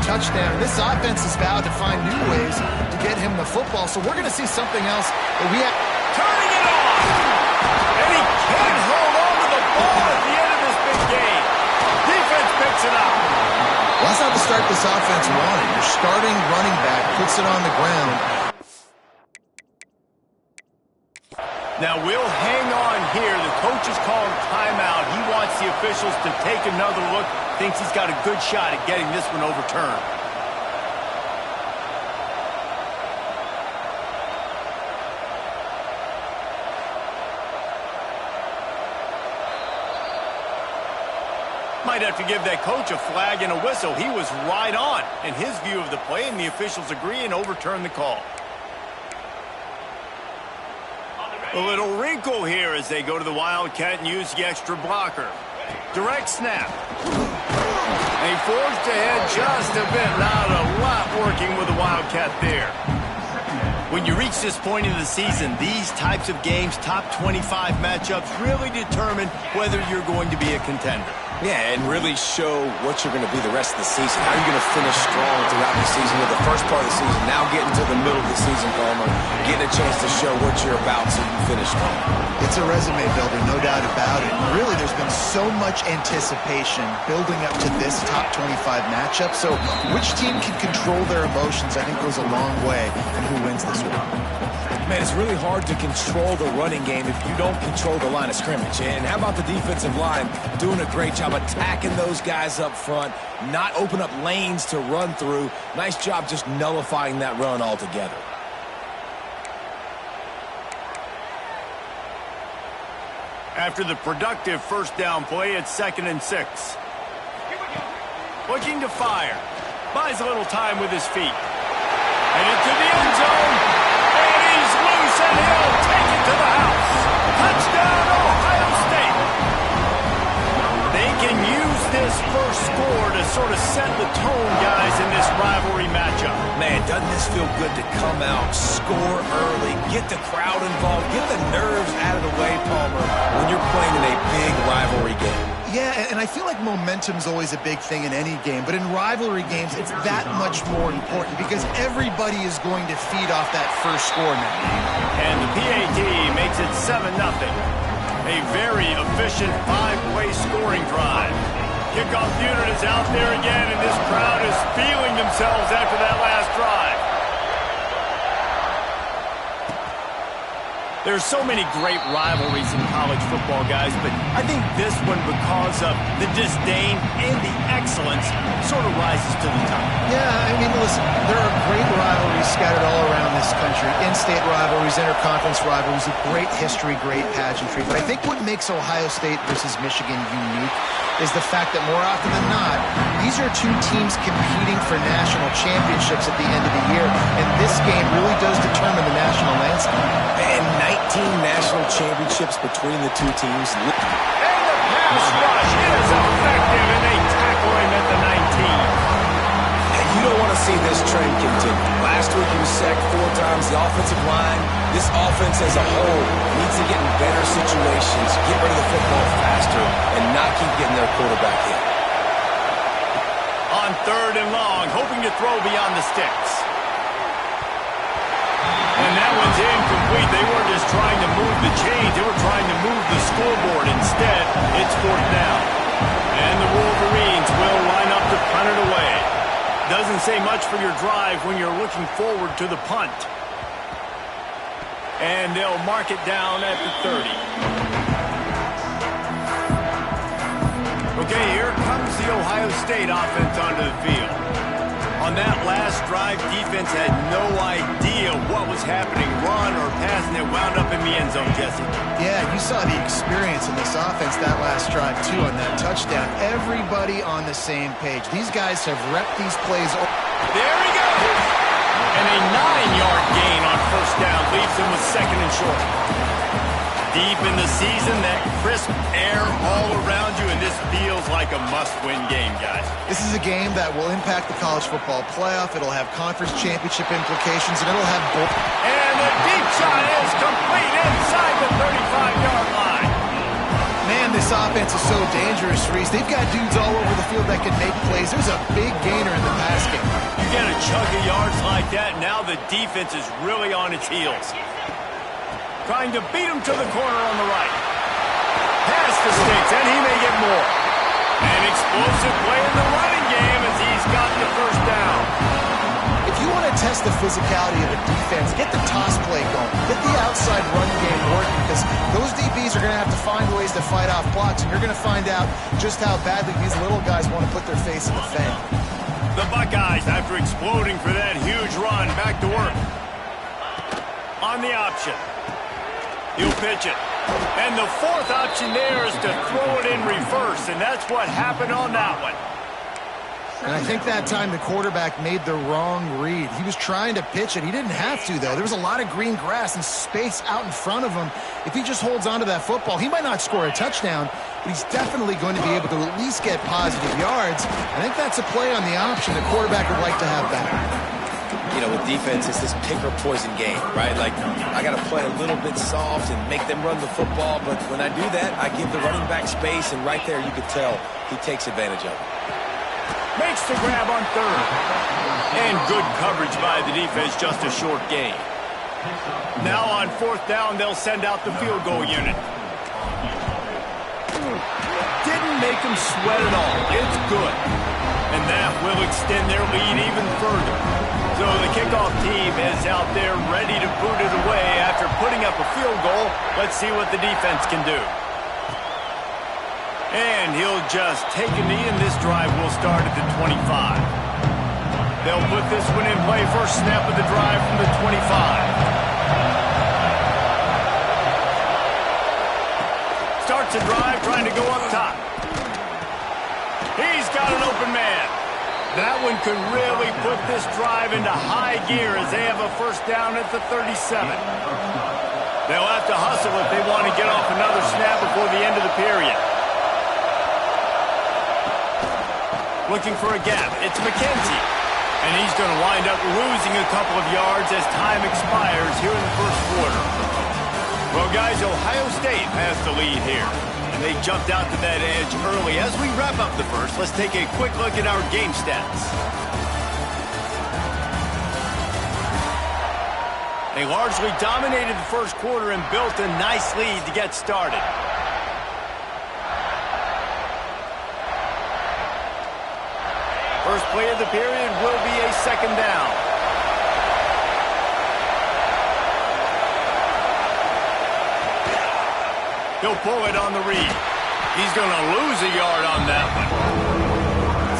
touchdown. This offense is vowed to find new ways to get him the football, so we're going to see something else that we have. Turning it on! And he can't hold on to the ball at the end of this big game. Defense picks it up. Well, that's not the start this offense wanted. Your starting running back puts it on the ground. Now we'll hang on here. The coach is calling timeout. He wants the officials to take another look. Thinks he's got a good shot at getting this one overturned. Might have to give that coach a flag and a whistle. He was right on in his view of the play, and the officials agree and overturn the call. A little wrinkle here as they go to the Wildcat and use the extra blocker. Direct snap. And he forged ahead just a bit. Not a lot working with the Wildcat there. When you reach this point in the season, these types of games, top 25 matchups, really determine whether you're going to be a contender. Yeah, and really show what you're going to be the rest of the season. How are you going to finish strong throughout the season with the first part of the season, now getting to the middle of the season, Palmer, getting a chance to show what you're about so you can finish strong. It's a resume builder, no doubt about it. Really, there's been so much anticipation building up to this top 25 matchup, so which team can control their emotions, I think, goes a long way in who wins this one. Man, it's really hard to control the running game if you don't control the line of scrimmage. And how about the defensive line doing a great job attacking those guys up front, not open up lanes to run through. Nice job just nullifying that run altogether. After the productive first down play, it's 2nd and 6. Looking to fire. Buys a little time with his feet. And into the end zone. And he'll take it to the house. Touchdown, Ohio State. They can use this first score to sort of set the tone, guys, in this rivalry matchup. Man, doesn't this feel good to come out, score early, get the crowd involved, get the nerves out of the way, Palmer, when you're playing in a big rivalry game. Yeah, and I feel like momentum's always a big thing in any game, but in rivalry games, it's that much more important because everybody is going to feed off that first score now. And the PAT makes it 7-0. A very efficient 5-play scoring drive. Kickoff unit is out there again, and this crowd is feeling themselves after that last drive. There's so many great rivalries in college football, guys, but I think this one, because of the disdain and the excellence, sort of rises to the top. Yeah, I mean, listen, there are great rivalries scattered all around this country. In-state rivalries, interconference rivalries, with great history, great pageantry. But I think what makes Ohio State versus Michigan unique is the fact that more often than not, these are two teams competing for national championships at the end of the year, and this game really does determine the national landscape. And 19 national championships between the two teams. And the pass rush is effective, and they tackle him at the 19. And you don't want to see this trend continue. Last week he was sacked 4 times. The offensive line, this offense as a whole, needs to get in better situations, get rid of the football faster, and not keep getting their quarterback hit. On 3rd and long, hoping to throw beyond the sticks. And that one's incomplete. They weren't just trying to move the chains. They were trying to move the scoreboard. Instead, it's 4th down. And the Wolverines will line up to punt it away. Doesn't say much for your drive when you're looking forward to the punt. And they'll mark it down at the 30. Okay, here comes the Ohio State offense onto the field. On that last drive, defense had no idea what was happening, run or pass, and it wound up in the end zone, Jesse. Yeah, you saw the experience in this offense that last drive, too, on that touchdown. Everybody on the same page. These guys have repped these plays. There he goes! And a 9-yard gain on 1st down leaves him with 2nd and short. Deep in the season, that crisp air all around you, and this feels like a must-win game, guys. This is a game that will impact the college football playoff. It'll have conference championship implications, and it'll have both. And the deep shot is complete inside the 35-yard line. Man, this offense is so dangerous, Reese. They've got dudes all over the field that can make plays. There's a big gainer in the pass game. chunk of yards like that. Now the defense is really on its heels. Trying to beat him to the corner on the right. Pass to Sticks, and he may get more. An explosive play in the running game as he's gotten the first down. If you want to test the physicality of a defense, get the toss play going. Get the outside run game working, because those DBs are going to have to find ways to fight off blocks, and you're going to find out just how badly these little guys want to put their face in the fan. The Buckeyes, after exploding for that huge run, back to work. On the option. He'll pitch it. And the fourth option there is to throw it in reverse, and that's what happened on that one. And I think that time the quarterback made the wrong read. He was trying to pitch it. He didn't have to, though. There was a lot of green grass and space out in front of him. If he just holds on to that football, he might not score a touchdown, but he's definitely going to be able to at least get positive yards. I think that's a play on the option the quarterback would like to have back. You know, with defense, it's this pick or poison game, right? Like, I got to play a little bit soft and make them run the football, but when I do that, I give the running back space, and right there you could tell he takes advantage of it. Makes the grab on third. And good coverage by the defense, just a short gain. Now on fourth down, they'll send out the field goal unit. Didn't make them sweat at all. It's good. And that will extend their lead even further. So the kickoff team is out there ready to boot it away after putting up a field goal. Let's see what the defense can do. And he'll just take a knee, and this drive will start at the 25. They'll put this one in play. First snap of the drive from the 25. Starts a drive trying to go up top. He's got an open man. That one could really put this drive into high gear as they have a first down at the 37. They'll have to hustle if they want to get off another snap before the end of the period. Looking for a gap. It's McKenzie. And he's going to wind up losing a couple of yards as time expires here in the first quarter. Well, guys, Ohio State has the lead here. And they jumped out to that edge early. As we wrap up the first, let's take a quick look at our game stats. They largely dominated the first quarter and built a nice lead to get started. First play of the period will be a second down. He'll pull it on the read. He's going to lose a yard on that one.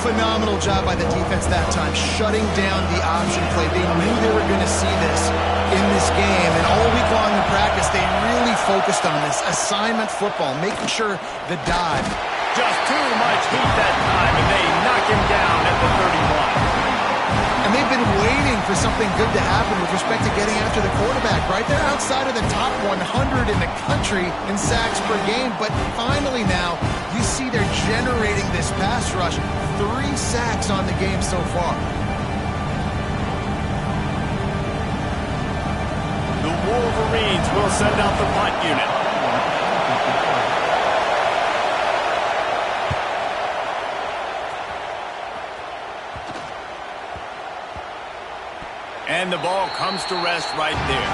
Phenomenal job by the defense that time, shutting down the option play. They knew they were going to see this in this game, and all week long in practice, they really focused on this assignment football, making sure the dive. Just too much heat that time, and they knock him down at the 31. And they've been waiting for something good to happen with respect to getting after the quarterback, right? They're outside of the top 100 in the country in sacks per game, but finally now, you see they're generating this pass rush. 3 sacks on the game so far. The Wolverines will send out the punt unit. And the ball comes to rest right there.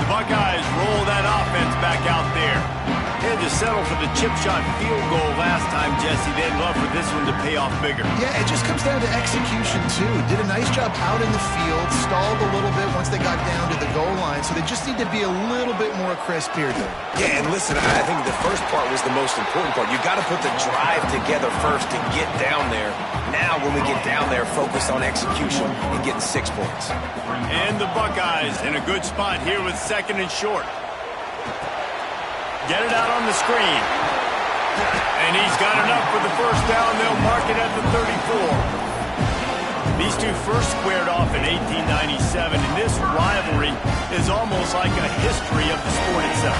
The Buckeyes roll that offense back out there. They had to settle for the chip shot field goal last time, Jesse. They'd love for this one to pay off bigger. Yeah, it just comes down to execution, too. Did a nice job out in the field, stalled a little bit once they got down to the goal line, so they just need to be a little bit more crisp here. Yeah, and listen, I think the first part was the most important part. You got to put the drive together first to get down there. Now, when we get down there, focus on execution and getting 6 points. And the Buckeyes in a good spot here with second and short. Get it out on the screen. And he's got enough for the first down. They'll mark it at the 34. These two first squared off in 1897, and this rivalry is almost like a history of the sport itself.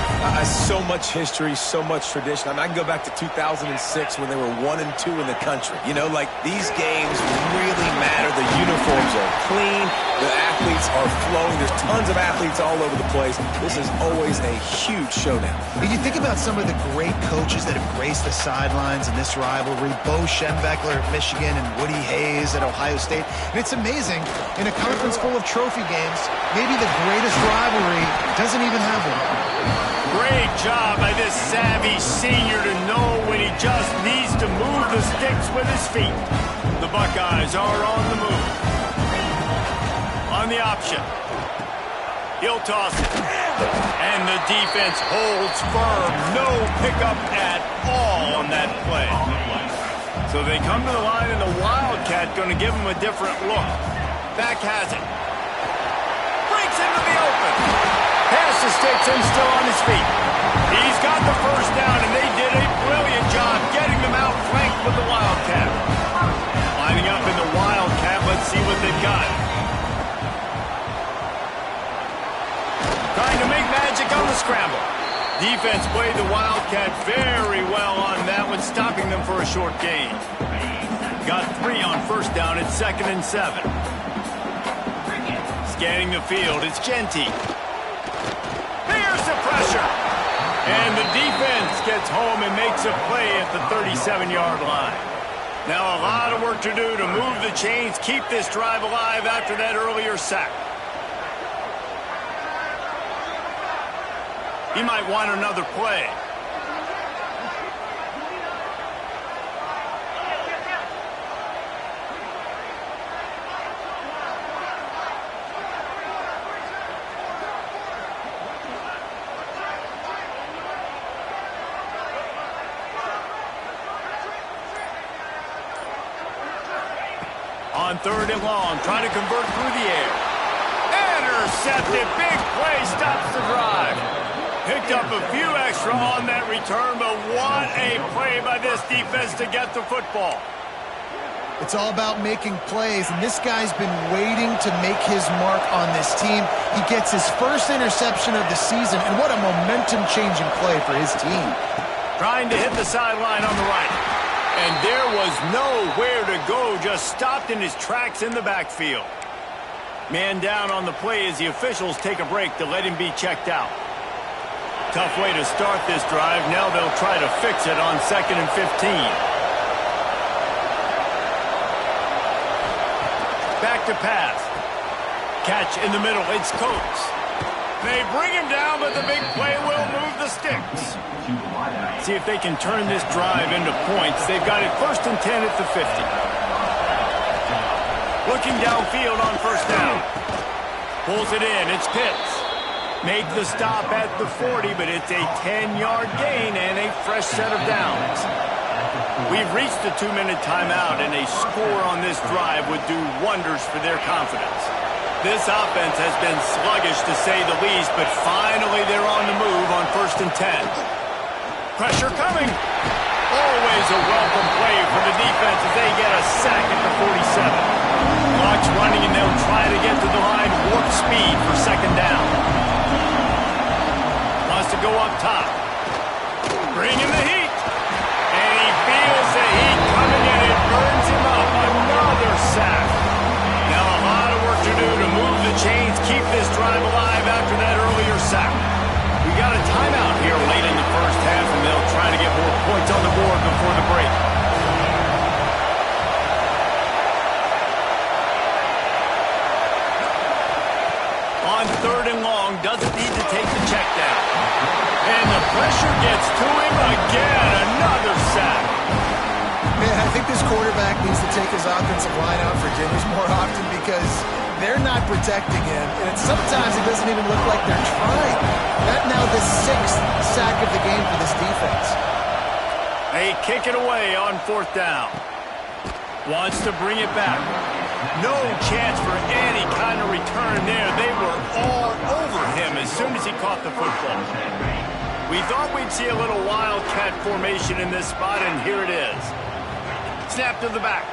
So much history, so much tradition. I mean, I can go back to 2006 when they were 1-2 in the country. You know, like, these games really matter. The uniforms are clean. The athletes are flowing. There's tons of athletes all over the place. This is always a huge showdown. And you think about some of the great coaches that have graced the sidelines in this rivalry. Bo Schembechler at Michigan and Woody Hayes at Ohio State. And it's amazing, in a conference full of trophy games, maybe the greatest rivalry doesn't even have one. Great job by this savvy senior to know when he just needs to move the sticks with his feet. The Buckeyes are on the move. On the option. He'll toss it. And the defense holds firm. No pickup at all on that play. So they come to the line, and the Wildcat going to give him a different look. Back has it. Breaks into the open. Pass the sticks and still on his feet. He's got the first down, and they did a brilliant job getting them out flanked with the Wildcat. Lining up in the Wildcat, let's see what they've got. Trying to make magic on the scramble. Defense played the Wildcat very well on that one, stopping them for a short gain. Got 3 on first down at 2nd and 7. Scanning the field, it's Jeanty. Here's the pressure. And the defense gets home and makes a play at the 37-yard line. Now a lot of work to do to move the chains, keep this drive alive after that earlier sack. He might want another play. On 3rd and long, trying to convert through the air. Intercepted, big play, stops the drive. Picked up a few extra on that return, but what a play by this defense to get the football. It's all about making plays, and this guy's been waiting to make his mark on this team. He gets his first interception of the season, and what a momentum-changing play for his team. Trying to hit the sideline on the right. And there was nowhere to go, just stopped in his tracks in the backfield. Man down on the play as the officials take a break to let him be checked out. Tough way to start this drive. Now they'll try to fix it on 2nd and 15. Back to pass. Catch in the middle. It's Coates. They bring him down, but the big play will move the sticks. See if they can turn this drive into points. They've got it 1st and 10 at the 50. Looking downfield on first down. Pulls it in. It's Pitts. Make the stop at the 40, but it's a 10-yard gain and a fresh set of downs. We've reached the 2-minute timeout, and a score on this drive would do wonders for their confidence. This offense has been sluggish, to say the least, but finally they're on the move on 1st and 10. Pressure coming. Always a welcome play for the defense as they get a sack at the 47. Clock's running, and they'll try to get to the line, warp speed for 2nd down. Wants to go up top. Bring in the heat. And he feels the heat coming in. It burns him up. Another sack. Now a lot of work to do to move the chains, keep this drive alive after that earlier sack. We got a timeout here late in the first half, and they'll try to get more points on the board before the break. On 3rd and long, doesn't need to take the check down. And the pressure gets to him again. Another sack. Man, I think this quarterback needs to take his offensive line out for dinners more often because they're not protecting him. And sometimes it doesn't even look like they're trying. That now the 6th sack of the game for this defense. They kick it away on 4th down. Wants to bring it back. No chance for any kind of return there. They were all over him as soon as he caught the football. We thought we'd see a little Wildcat formation in this spot, and here it is. Snap to the back.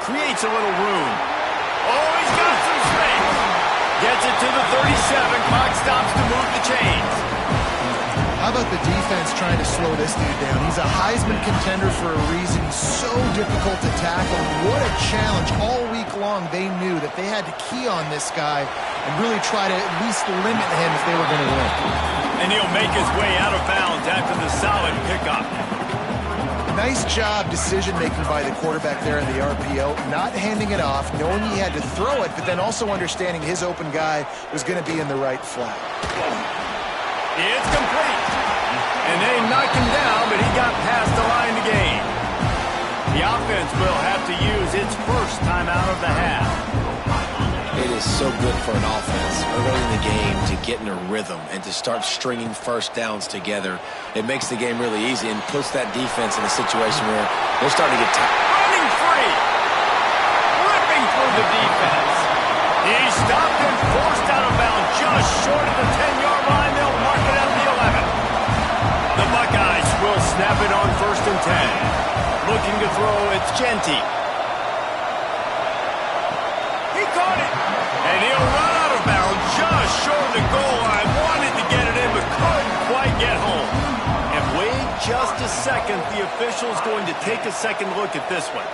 Creates a little room. Oh, he's got some space. Gets it to the 37. Clock stops to move the chains. How about the defense trying to slow this dude down? He's a Heisman contender for a reason. He's so difficult to tackle. What a challenge. All week long, they knew that they had to key on this guy and really try to at least limit him if they were going to win. And he'll make his way out of bounds after the solid pickup. Nice job decision-making by the quarterback there in the RPO, not handing it off, knowing he had to throw it, but then also understanding his open guy was going to be in the right flat. It's complete. And they knocked him down, but he got past the line to gain. The offense will have to use its first timeout of the half. It is so good for an offense early in the game to get in a rhythm and to start stringing first downs together. It makes the game really easy and puts that defense in a situation where they're starting to get tired. Running free. Ripping through the defense. He's stopped and forced out of bounds just short of the 10-yard line. They'll mark it at the 11. The Buckeyes will snap it on 1st and 10. Looking to throw, it's Genty. He caught it. And he'll run out of bounds just short of the goal line. Wanted to get it in, but couldn't quite get home. And wait just a second. The official's going to take a second look at this one.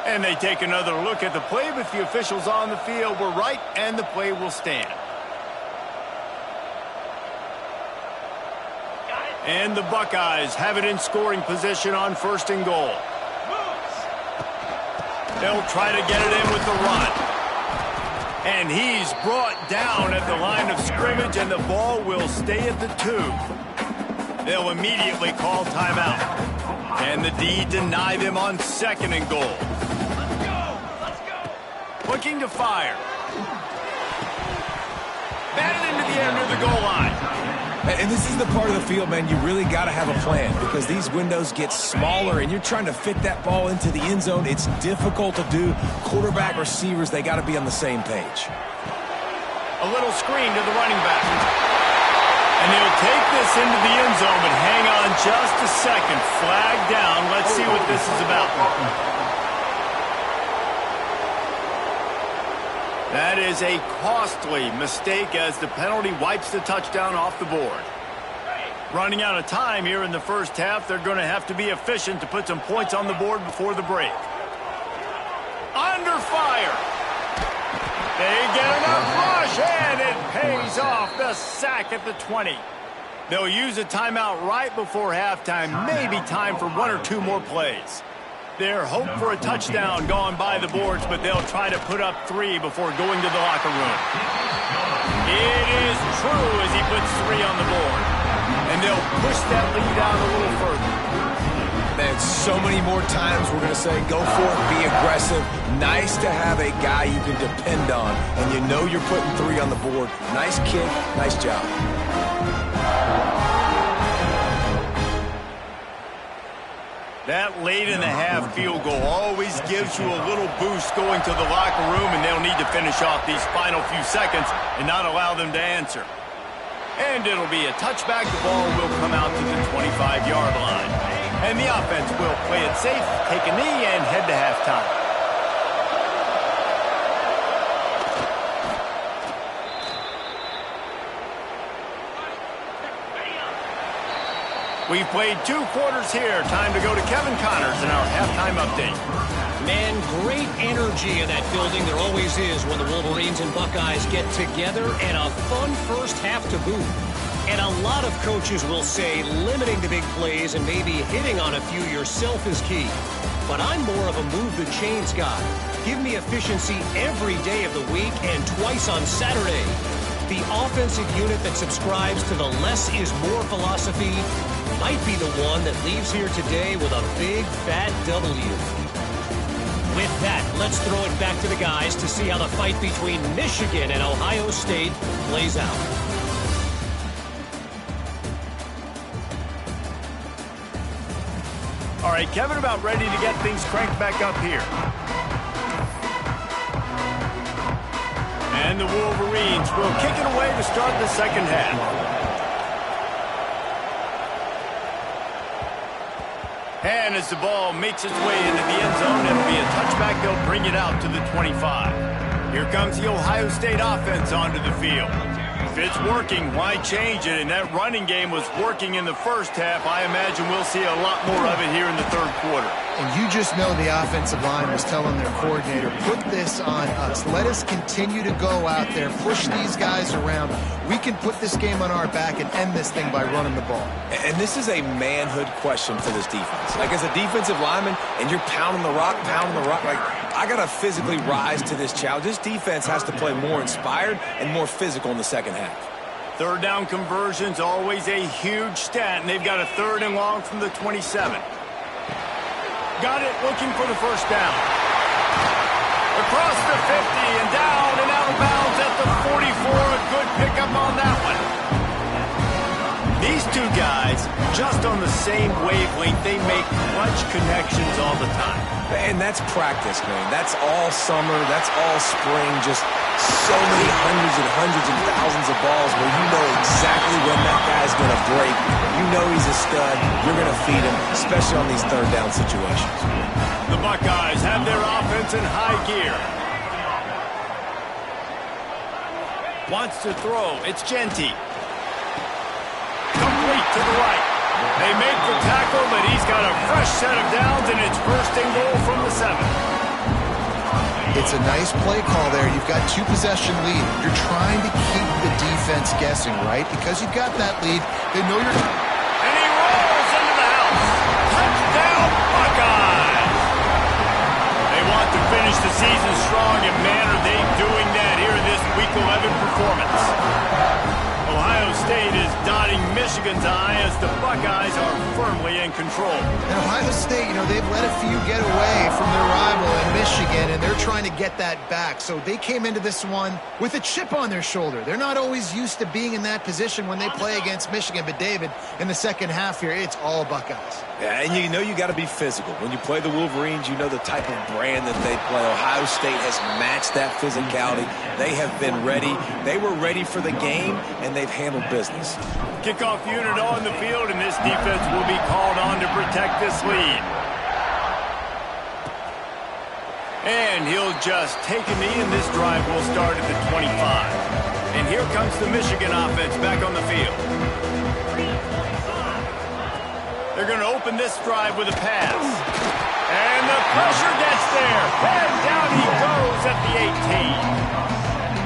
And they take another look at the play, but the officials on the field were right, and the play will stand. And the Buckeyes have it in scoring position on 1st and goal. They'll try to get it in with the run. And he's brought down at the line of scrimmage, and the ball will stay at the 2. They'll immediately call timeout. And the D deny them on 2nd and goal. Looking to fire. Batted into the air near the goal line. And this is the part of the field, man, you really got to have a plan because these windows get smaller and you're trying to fit that ball into the end zone. It's difficult to do. Quarterback, receivers, they got to be on the same page. A little screen to the running back. And he'll take this into the end zone, but hang on just a second. Flag down. Let's see what this is about. That is a costly mistake as the penalty wipes the touchdown off the board. Running out of time here in the first half, they're going to have to be efficient to put some points on the board before the break. Under fire. They get enough rush, and it pays off. The sack at the 20. They'll use a timeout right before halftime. Maybe time for 1 or 2 more plays. Their hope for a touchdown gone by the boards, but they'll try to put up 3 before going to the locker room. It is true as he puts 3 on the board. And they'll push that lead out a little further. Man, so many more times we're going to say, go for it, be aggressive. Nice to have a guy you can depend on, and you know you're putting 3 on the board. Nice kick, nice job. That late in the half field goal always gives you a little boost going to the locker room, and they'll need to finish off these final few seconds and not allow them to answer. And it'll be a touchback. The ball will come out to the 25-yard line. And the offense will play it safe, take a knee, and head to halftime. We've played 2 quarters here. Time to go to Kevin Connors in our halftime update. Man, great energy in that building. There always is when the Wolverines and Buckeyes get together, and a fun first half to boot. And a lot of coaches will say limiting the big plays and maybe hitting on a few yourself is key. But I'm more of a move the chains guy. Give me efficiency every day of the week and twice on Saturday. The offensive unit that subscribes to the less is more philosophy might be the one that leaves here today with a big fat W. With that, let's throw it back to the guys to see how the fight between Michigan and Ohio State plays out. All right, Kevin about ready to get things cranked back up here. And the Wolverines will kick it away to start the second half. And as the ball makes its way into the end zone, it'll be a touchback. They'll bring it out to the 25. Here comes the Ohio State offense onto the field. If it's working, why change it? And that running game was working in the first half. I imagine we'll see a lot more of it here in the third quarter. And you just know the offensive line was telling their coordinator, put this on us. Let us continue to go out there, push these guys around. We can put this game on our back and end this thing by running the ball. And this is a manhood question for this defense. Like, as a defensive lineman, and you're pounding the rock, like, I got to physically rise to this challenge. This defense has to play more inspired and more physical in the second half. Third down conversion's always a huge stat, and they've got a 3rd and long from the 27. Got it, looking for the first down. Across the 50 and down and out of bounds at the 44. A good pickup on that one. These two guys, just on the same wavelength, they make clutch connections all the time. And that's practice, man. That's all summer. That's all spring. Just so many hundreds and thousands of balls where you know exactly when that guy's going to break. You know he's a stud. You're going to feed him, especially on these third down situations. The Buckeyes have their offense in high gear. Wants to throw. It's Genty. Complete to the right. They make the tackle, but he's got a fresh set of downs, and it's 1st and goal from the 7. It's a nice play call there. You've got 2-possession lead. You're trying to keep the defense guessing, right? Because you've got that lead, they know you're... And he rolls into the house. Touchdown, Buckeyes! They want to finish the season strong, and man, are they doing that here in this Week 11 performance. Ohio State is dotting Michigan's eye as the Buckeyes are firmly in control. And Ohio State, you know, they've let a few get away from their rival in Michigan, and they're trying to get that back. So they came into this one with a chip on their shoulder. They're not always used to being in that position when they play against Michigan. But, David, in the second half here, it's all Buckeyes. Yeah, and you know you got to be physical. When you play the Wolverines, you know the type of brand that they play. Ohio State has matched that physicality. They have been ready. They were ready for the game, and they've handled business. Kickoff unit on the field, and this defense will be called on to protect this lead. And he'll just take a knee, and this drive will start at the 25. And here comes the Michigan offense back on the field. They're going to open this drive with a pass. And the pressure gets there. And down he goes at the 18.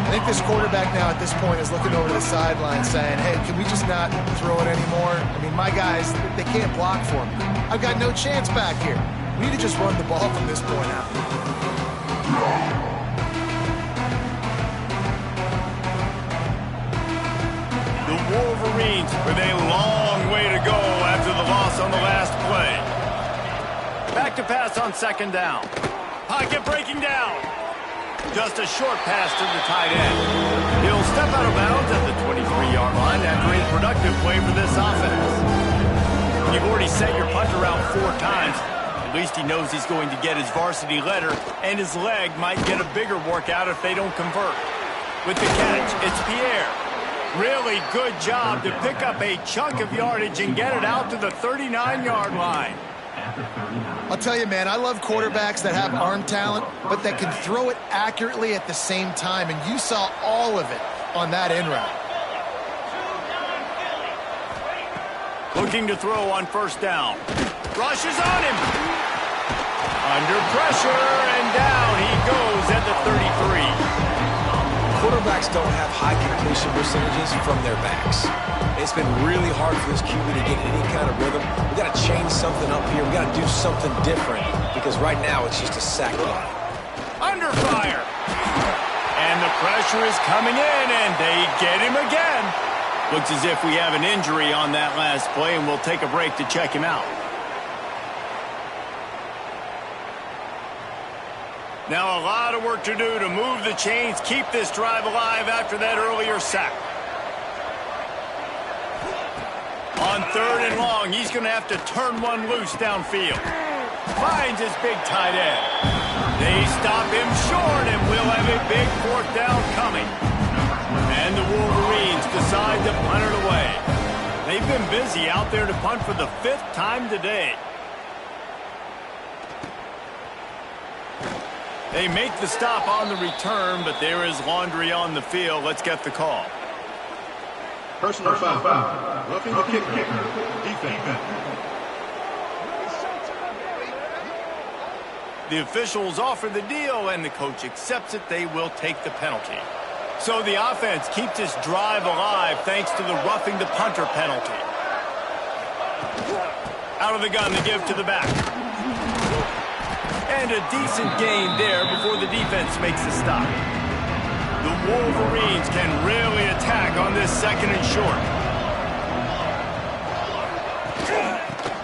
I think this quarterback now at this point is looking over the sideline saying, hey, can we just not throw it anymore? I mean, my guys, they can't block for me. I've got no chance back here. We need to just run the ball from this point out. The Wolverines with a long way to go after the loss on the last play. Back to pass on 2nd down. Pocket breaking down. Just a short pass to the tight end. He'll step out of bounds at the 23-yard line after a productive play for this offense. You've already set your punt around 4 times. At least he knows he's going to get his varsity letter, and his leg might get a bigger workout if they don't convert. With the catch, it's Pierre. Really good job to pick up a chunk of yardage and get it out to the 39-yard line. I'll tell you, man, I love quarterbacks that have arm talent, but that can throw it accurately at the same time, and you saw all of it on that in route. Looking to throw on 1st down. Rush is on him. Under pressure, and down he goes at the 33. Quarterbacks don't have high completion percentages from their backs. It's been really hard for this QB to get any kind of rhythm. We got to change something up here. We got to do something different because right now it's just a sack line. Under fire. And the pressure is coming in, and they get him again. Looks as if we have an injury on that last play, and we'll take a break to check him out. Now a lot of work to do to move the chains, keep this drive alive after that earlier sack. On On 3rd and long, he's going to have to turn one loose downfield. Finds his big tight end. They stop him short, and we'll have a big 4th down coming. And the Wolverines decide to punt it away. They've been busy out there to punt for the 5th time today. They make the stop on the return, but there is laundry on the field. Let's get the call. Personal foul. Roughing the kicker. Defense. The officials offer the deal, and the coach accepts it. They will take the penalty. So the offense keeps this drive alive thanks to the roughing the punter penalty. Out of the gun to give to the back. And a decent gain there before the defense makes the stop. The Wolverines can really attack on this 2nd and short.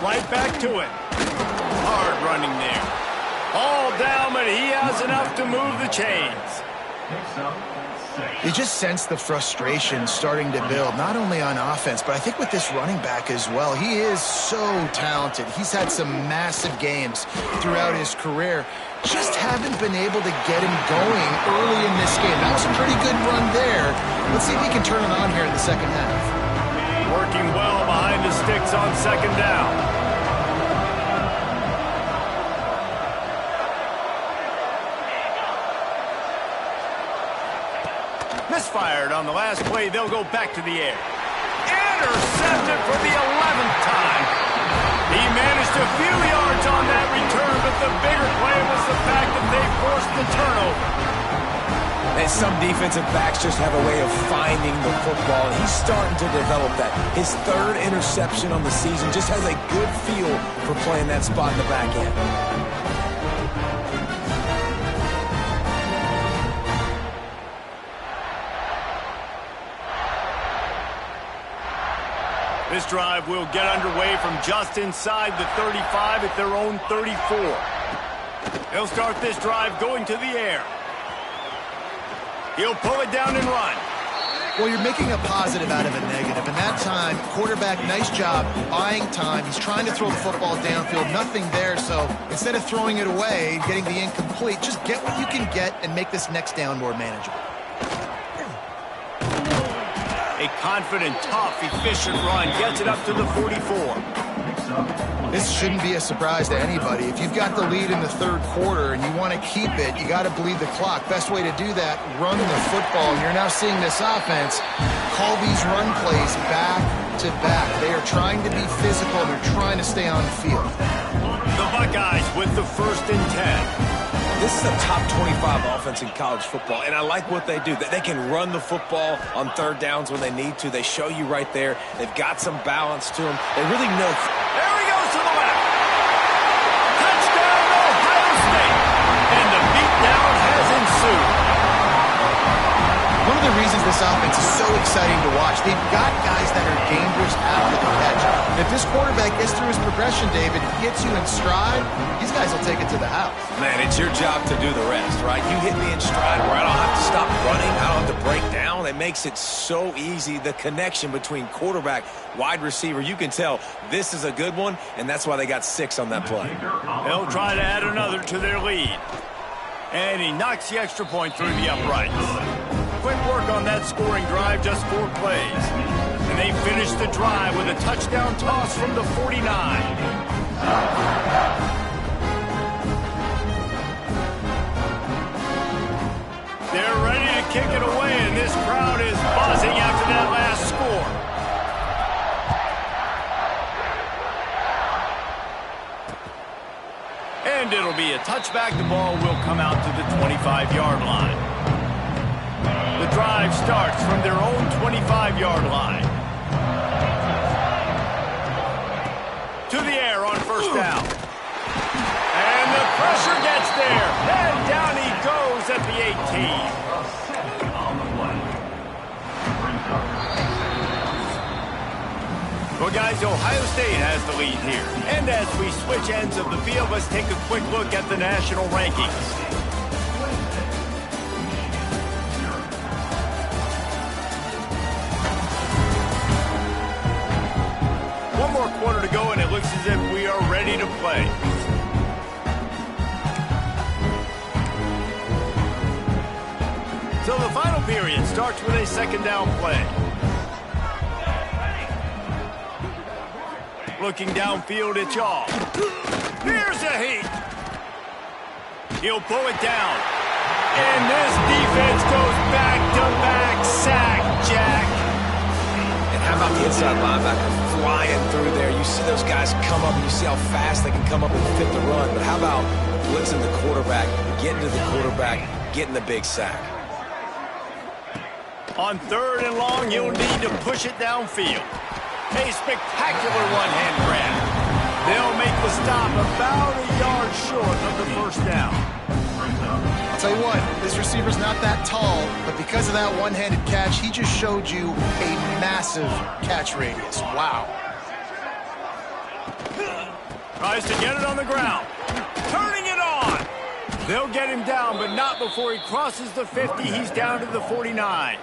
Right back to it. Hard running there. All down, but he has enough to move the chains. You just sense the frustration starting to build, not only on offense, but I think with this running back as well. He is so talented. He's had some massive games throughout his career. Just haven't been able to get him going early in this game. That was a pretty good run there. Let's see if he can turn it on here in the 2nd half. Working well behind the sticks on 2nd down. Misfired on the last play. They'll go back to the air. Intercepted for the 11th time. He managed a few yards on that return, but the bigger play was the fact that they forced the turnover. And some defensive backs just have a way of finding the football, and he's starting to develop that. His 3rd interception on the season just has a good feel for playing that spot in the back end. This drive will get underway from just inside the 35 at their own 34. They'll start this drive going to the air. He'll pull it down and run. Well, you're making a positive out of a negative. And that time, quarterback, nice job buying time. He's trying to throw the football downfield. Nothing there, so instead of throwing it away, getting the incomplete, just get what you can get and make this next down more manageable. A confident, tough, efficient run gets it up to the 44. This shouldn't be a surprise to anybody. If you've got the lead in the 3rd quarter and you want to keep it, you got to bleed the clock. Best way to do that, run the football. And you're now seeing this offense call these run plays back to back. They are trying to be physical. They're trying to stay on the field. The Buckeyes with the 1st and 10. This is a top 25 offense in college football, and I like what they do. They can run the football on 3rd downs when they need to. They show you right there. They've got some balance to them. They really know. There he goes to the left. Touchdown, Ohio State. And the beatdown has ensued. One of the reasons this offense is so exciting to watch, they've got guys that are dangerous after the catch. If this quarterback gets through his progression, David, gets you in stride, these guys will take it to the house. Man, it's your job to do the rest, right? You hit me in stride where I don't have to stop running, I don't have to break down. It makes it so easy. The connection between quarterback, wide receiver, you can tell this is a good one, and that's why they got 6 on that play. They'll try to add another to their lead. And he knocks the extra point through the uprights. Quick work on that scoring drive, just 4 plays. And they finish the drive with a touchdown toss from the 49. They're ready to kick it away, and this crowd is buzzing after that last score. And it'll be a touchback. The ball will come out to the 25-yard line. The drive starts from their own 25-yard line. To the air on 1st down. And the pressure gets there. And down he goes at the 18. Well, guys, Ohio State has the lead here. And as we switch ends of the field, let's take a quick look at the national rankings. One more quarter to go, and it looks as if we are ready to play. So the final period starts with a second down play. Looking downfield, it's Shaw. Here's a heat. He'll pull it down. And this defense goes back-to-back sack, Jack. And how about the inside linebacker flying through there? You see those guys come up, and you see how fast they can come up and fit the run. But how about blitzing the quarterback, getting to the quarterback, getting the big sack? On 3rd and long, you'll need to push it downfield. A spectacular one-hand grab. They'll make the stop about a yard short of the first down. I'll tell you what, this receiver's not that tall, but because of that one-handed catch, he just showed you a massive catch radius. Wow. Tries to get it on the ground. Turning it on. They'll get him down, but not before he crosses the 50. He's down to the 49.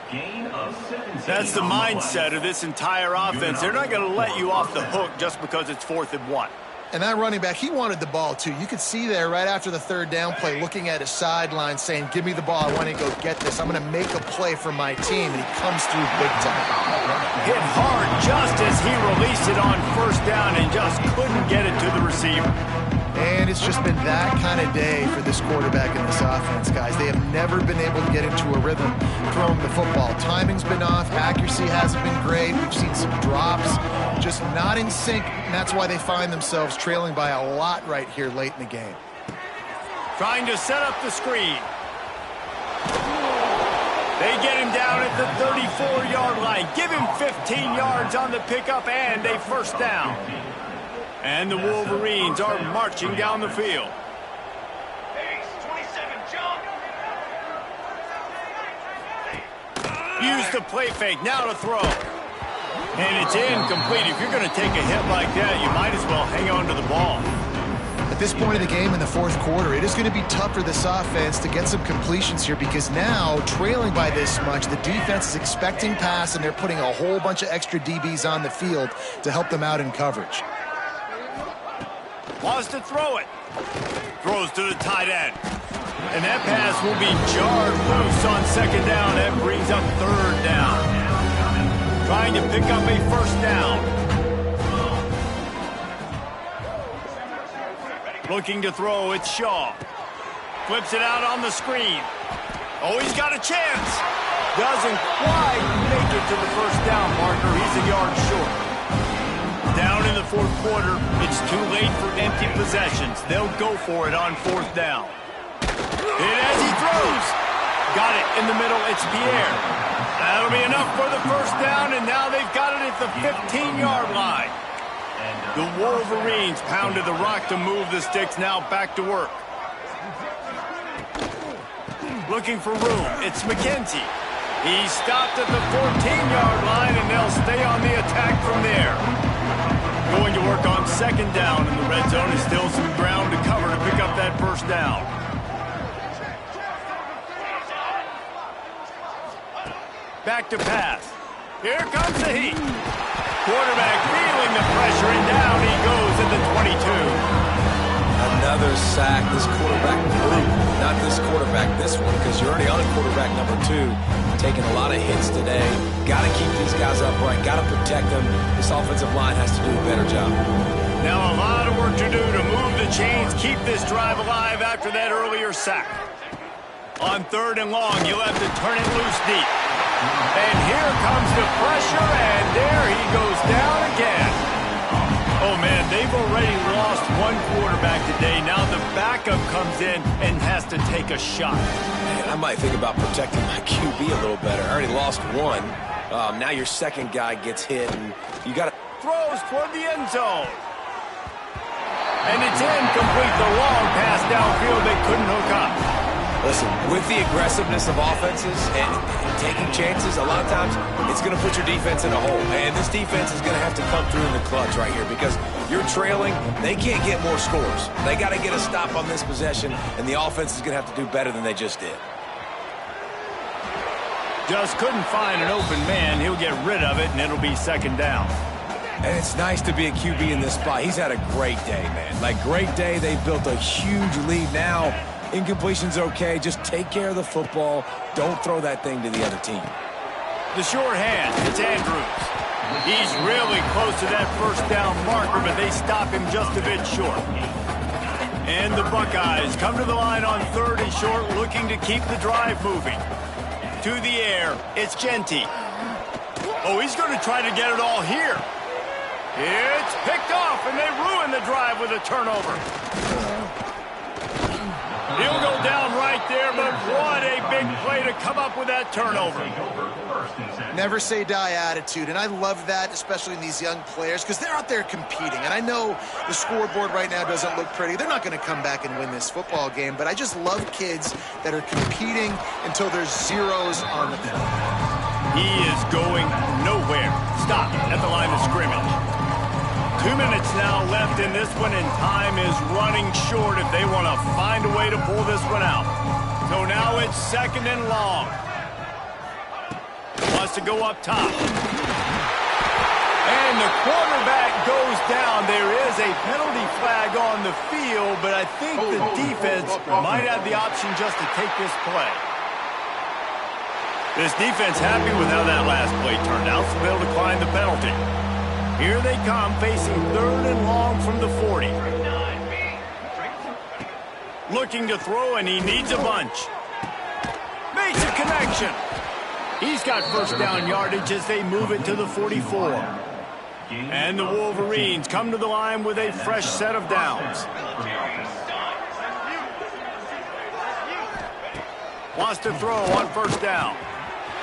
That's the mindset of this entire offense. They're not going to let you off the hook just because it's 4th and 1. And that running back, he wanted the ball too. You could see there right after the 3rd down play, looking at his sideline saying, give me the ball, I want to go get this. I'm going to make a play for my team, and he comes through big time. Hit hard just as he released it on 1st down and just couldn't get it to the receiver. And it's just been that kind of day for this quarterback in this offense, guys. They have never been able to get into a rhythm throwing the football. Timing's been off. Accuracy hasn't been great. We've seen some drops, just not in sync, and that's why they find themselves trailing by a lot right here late in the game. Trying to set up the screen. They get him down at the 34-yard line. Give him 15 yards on the pickup and a 1st down. And the Wolverines are marching down the field. Use the play fake, now to throw. And it's incomplete. If you're going to take a hit like that, you might as well hang on to the ball. At this point of the game in the 4th quarter, it is going to be tough for this offense to get some completions here because now, trailing by this much, the defense is expecting pass, and they're putting a whole bunch of extra DBs on the field to help them out in coverage. Wants to throw it. Throws to the tight end. And that pass will be jarred loose on 2nd down. That brings up 3rd down. Trying to pick up a 1st down. Looking to throw, it's Shaw. Flips it out on the screen. Oh, he's got a chance. Doesn't quite make it to the 1st down marker. He's a yard short. Down in the 4th quarter, it's too late for empty possessions. They'll go for it on 4th down. And as he throws, got it in the middle, it's Pierre. That'll be enough for the 1st down, and now they've got it at the 15-yard line. The Wolverines pounded the rock to move the sticks, now back to work. Looking for room, it's McKenzie. He's stopped at the 14-yard line, and they'll stay on the attack from there. Going to work on 2nd down in the red zone. Is still some ground to cover to pick up that 1st down. Back to pass. Here comes the heat. Quarterback feeling the pressure, and down he goes at the 22. Another sack. This quarterback group, not this quarterback, this one, because you're already on quarterback number 2. Taking a lot of hits today. Got to keep these guys upright. Got to protect them. This offensive line has to do a better job. Now a lot of work to do to move the chains, keep this drive alive after that earlier sack. On 3rd and long, you'll have to turn it loose deep. And here comes the pressure, and there he goes down again. Oh, man, they've already lost one quarterback today. Now the backup comes in and has to take a shot. Man, I might think about protecting my QB a little better. I already lost one. Now your 2nd guy gets hit, and you got to... Throws toward the end zone. And it's incomplete. The long pass downfield, they couldn't hook up. Listen, with the aggressiveness of offenses and taking chances, a lot of times it's going to put your defense in a hole. And this defense is going to have to come through in the clutch right here because you're trailing. They can't get more scores. They got to get a stop on this possession, and the offense is going to have to do better than they just did. Just couldn't find an open man. He'll get rid of it, and it'll be 2nd down. And it's nice to be a QB in this spot. He's had a great day, man. Like, great day. They built a huge lead. Now, incompletion's okay. Just take care of the football. Don't throw that thing to the other team. The short hand, it's Andrews. He's really close to that first down marker, but they stop him just a bit short. And the Buckeyes come to the line on 3rd and short, looking to keep the drive moving. To the air, it's Genty. Oh, he's going to try to get it all here. It's picked off, and they ruin the drive with a turnover. He'll go down right there, but what a big play to come up with that turnover. Never say die attitude, and I love that, especially in these young players, because they're out there competing. And I know the scoreboard right now doesn't look pretty. They're not going to come back and win this football game, but I just love kids that are competing until there's zeros on the field. He is going nowhere. Stop at the line of scrimmage. 2 minutes now left in this one, and time is running short if they want to find a way to pull this one out. So now it's 2nd and long. Wants to go up top. And the quarterback goes down. There is a penalty flag on the field, but I think the defense might have the option just to take this play. This defense happy with how that last play turned out, so they'll decline the penalty. Here they come, facing 3rd and long from the 40. Looking to throw, and he needs a bunch. Makes a connection. He's got first down yardage as they move it to the 44. And the Wolverines come to the line with a fresh set of downs. Wants to throw on first down.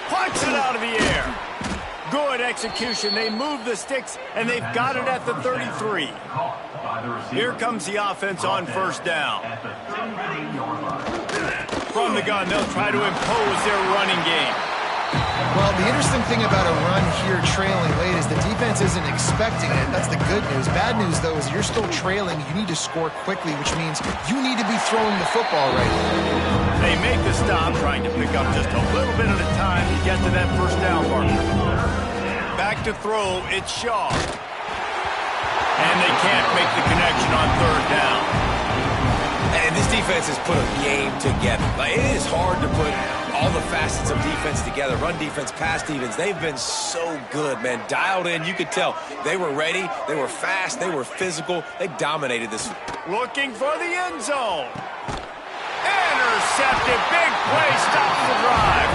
Punts it out of the air. Good execution. They move the sticks, and they've got it at the 33. Here comes the offense on first down. From the gun, they'll try to impose their running game. Well, the interesting thing about a run here trailing late is the defense isn't expecting it. That's the good news. Bad news, though, is you're still trailing. You need to score quickly, which means you need to be throwing the football right now. They make the stop, trying to pick up just a little bit at a time to get to that first down marker. Back to throw, it's Shaw. And they can't make the connection on 3rd down. And this defense has put a game together. Like, it is hard to put all the facets of defense together. Run defense, pass defense. They've been so good, man. Dialed in. You could tell they were ready. They were fast. They were physical. They dominated this. Looking for the end zone. Intercepted. Big play. Stops the drive.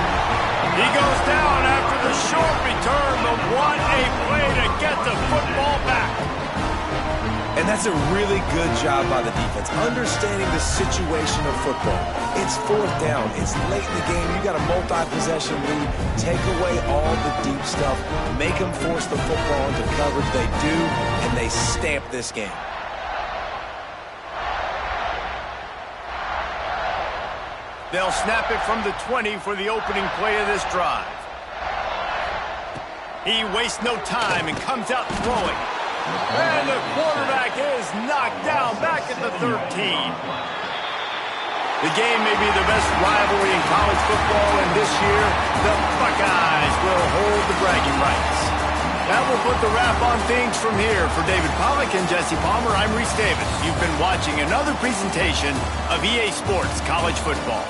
He goes down after the short return, but what a play to get the football back. And that's a really good job by the defense, understanding the situation of football. It's 4th down. It's late in the game. You got a multi-possession lead. Take away all the deep stuff. Make them force the football into coverage. They do, and they stamp this game. They'll snap it from the 20 for the opening play of this drive. He wastes no time and comes out throwing. And the quarterback is knocked down back at the 13. The game may be the best rivalry in college football, and this year, the Buckeyes will hold the bragging rights. That will put the wrap on things from here. For David Pollack and Jesse Palmer, I'm Reese Davis. You've been watching another presentation of EA Sports College Football.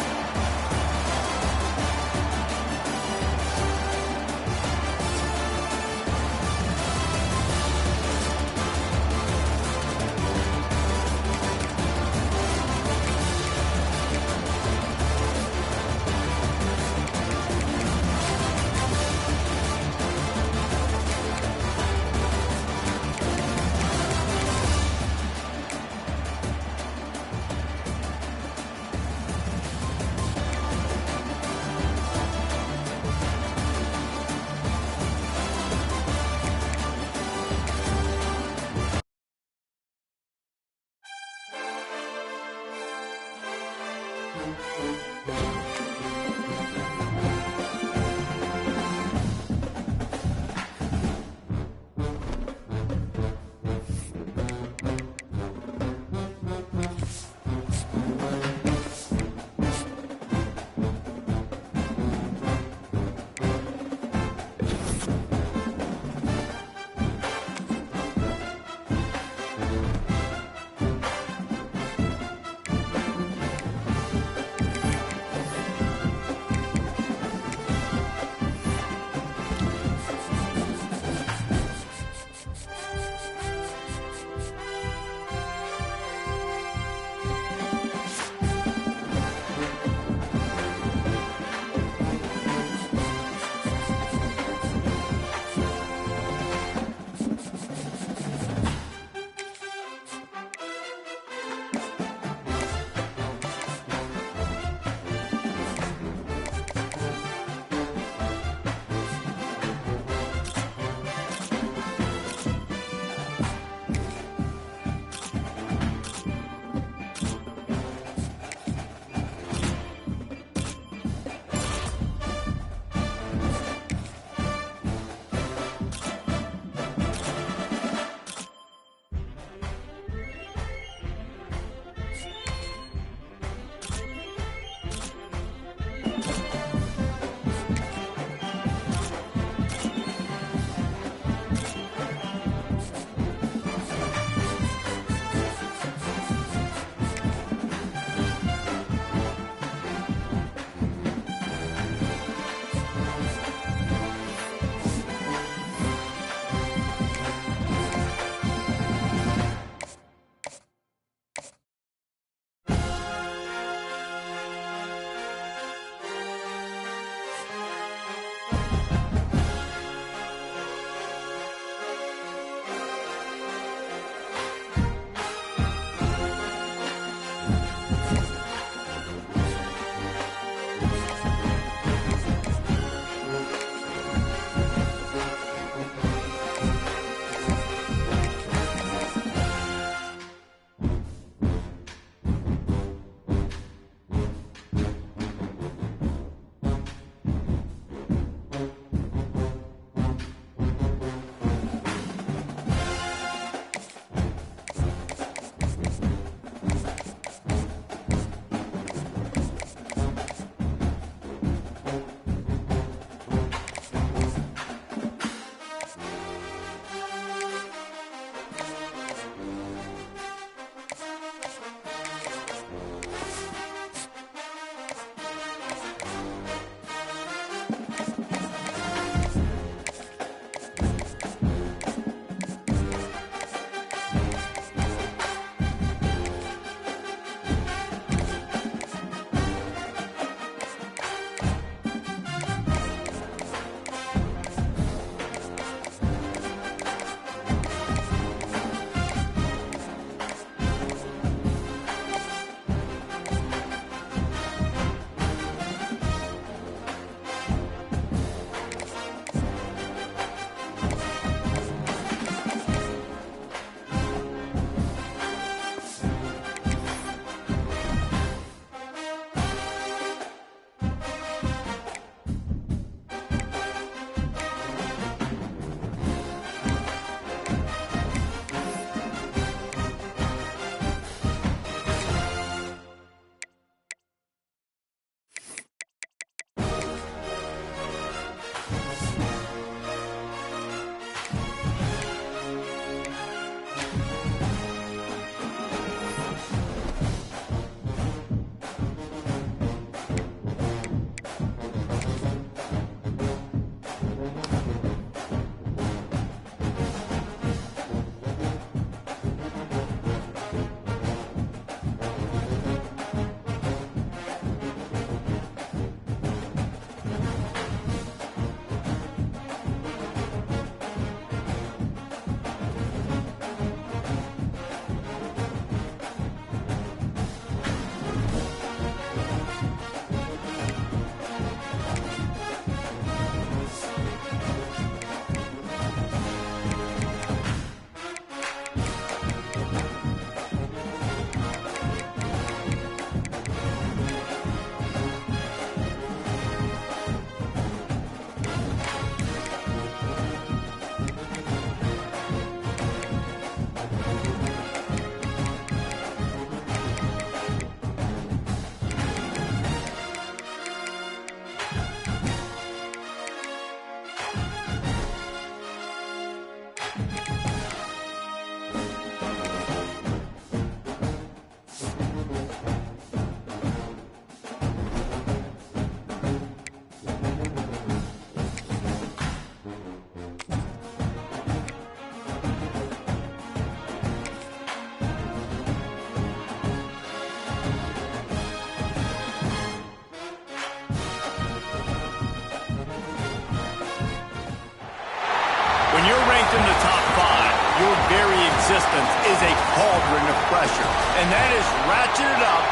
When you're ranked in the top 5, your very existence is a cauldron of pressure. And that is ratcheted up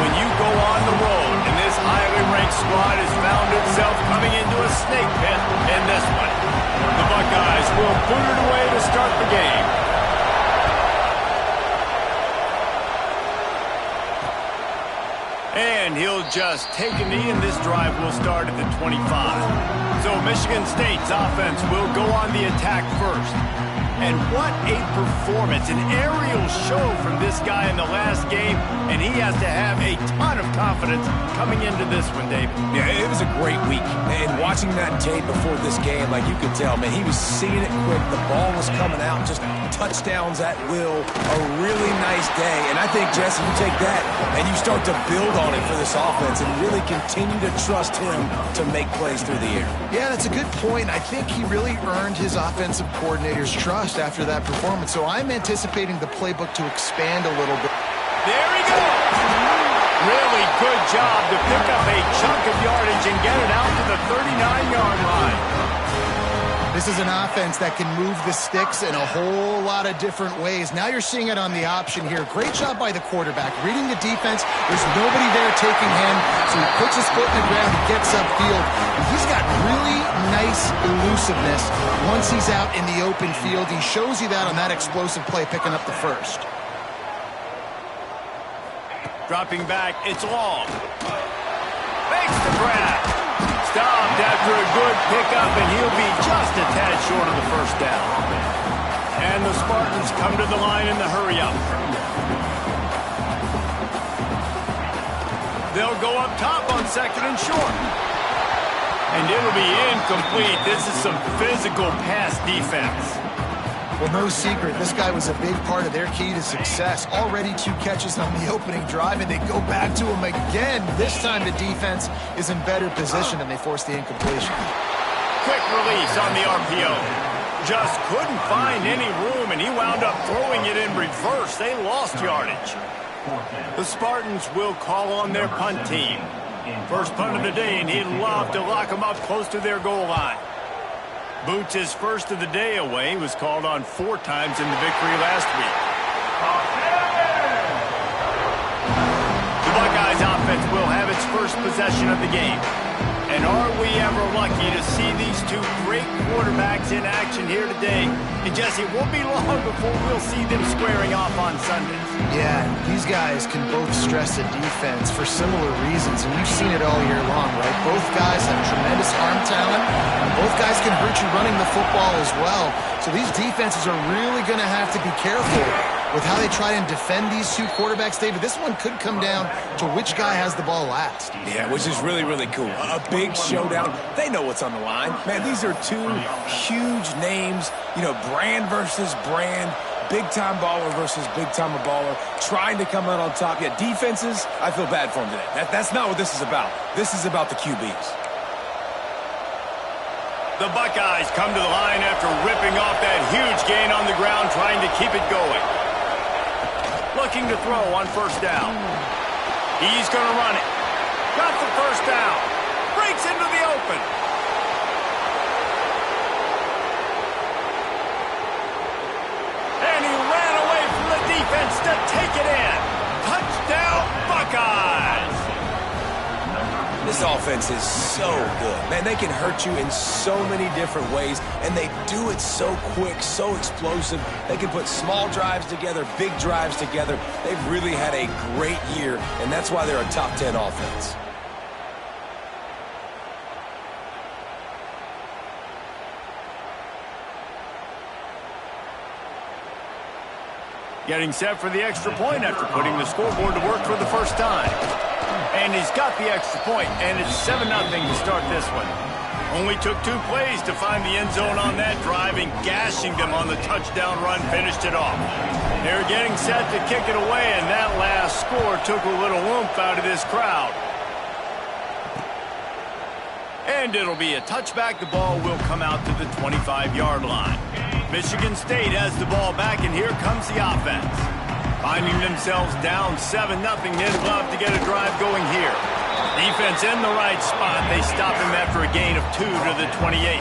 when you go on the road. And this highly ranked squad has found itself coming into a snake pit in this one. The Buckeyes will boot it away to start the game. And he'll just take a knee, and this drive will start at the 25. So Michigan State's offense will go on the attack first. And what a performance, an aerial show from this guy in the last game, and he has to have a ton of confidence coming into this one, David. Yeah, it was a great week. And watching that tape before this game, like you could tell, man, he was seeing it quick. The ball was coming out, just touchdowns at will. A really nice day. And I think, Jesse, you take that and you start to build on it for this offense and really continue to trust him to make plays through the air. Yeah, that's a good point. I think he really earned his offensive coordinator's trust after that performance. So I'm anticipating the playbook to expand a little bit. There he goes! Really good job to pick up a chunk of yardage and get it out to the 39-yard line. This is an offense that can move the sticks in a whole lot of different ways. Now you're seeing it on the option here. Great job by the quarterback. Reading the defense, there's nobody there taking him, so he puts his foot in the ground, he gets upfield. And he's got really nice elusiveness once he's out in the open field. He shows you that on that explosive play, picking up the first. Dropping back, it's long. Makes the grab. Stopped after a good pickup, and he'll be just a tad short of the first down. And the Spartans come to the line in the hurry-up. They'll go up top on second and short. And it'll be incomplete. This is some physical pass defense. Well, no secret, this guy was a big part of their key to success. Already 2 catches on the opening drive, and they go back to him again. This time the defense is in better position, and they force the incompletion. Quick release on the RPO. Just couldn't find any room, and he wound up throwing it in reverse. They lost yardage. The Spartans will call on their punt team. First punt of the day, and he'd love to lock them up close to their goal line. Boots' his first of the day away, was called on 4 times in the victory last week. The Buckeyes offense will have its first possession of the game. And are we ever lucky to see these 2 great quarterbacks in action here today? And Jesse, it won't be long before we'll see them squaring off on Sundays. Yeah, these guys can both stress a defense for similar reasons, and we've seen it all year long, right? Both guys have tremendous arm talent, and both guys can hurt you running the football as well. So these defenses are really going to have to be careful with how they try and defend these 2 quarterbacks, David. This one could come down to which guy has the ball last. Yeah, which is really, really cool. A big showdown. They know what's on the line. Man, these are 2 huge names, brand versus brand, big-time baller versus big-time baller, trying to come out on top. Yeah, defenses, I feel bad for them today. That's not what this is about. This is about the QBs. The Buckeyes come to the line after ripping off that huge gain on the ground, trying to keep it going. Looking to throw on first down. He's going to run it. Got the first down. Breaks into the open. And he ran away from the defense to take it in. Touchdown, Buckeyes! This offense is so good. Man, they can hurt you in so many different ways, and they do it so quick, so explosive. They can put small drives together, big drives together. They've really had a great year, and that's why they're a top 10 offense. Getting set for the extra point after putting the scoreboard to work for the first time. And he's got the extra point, and it's 7-0 to start this one. Only took 2 plays to find the end zone on that drive, and gashing them on the touchdown run finished it off. They're getting set to kick it away, and that last score took a little oomph out of this crowd. And it'll be a touchback. The ball will come out to the 25-yard line. Michigan State has the ball back, and here comes the offense. Finding themselves down 7-0, they'd love to get a drive going here. Defense in the right spot. They stop him after a gain of 2 to the 28.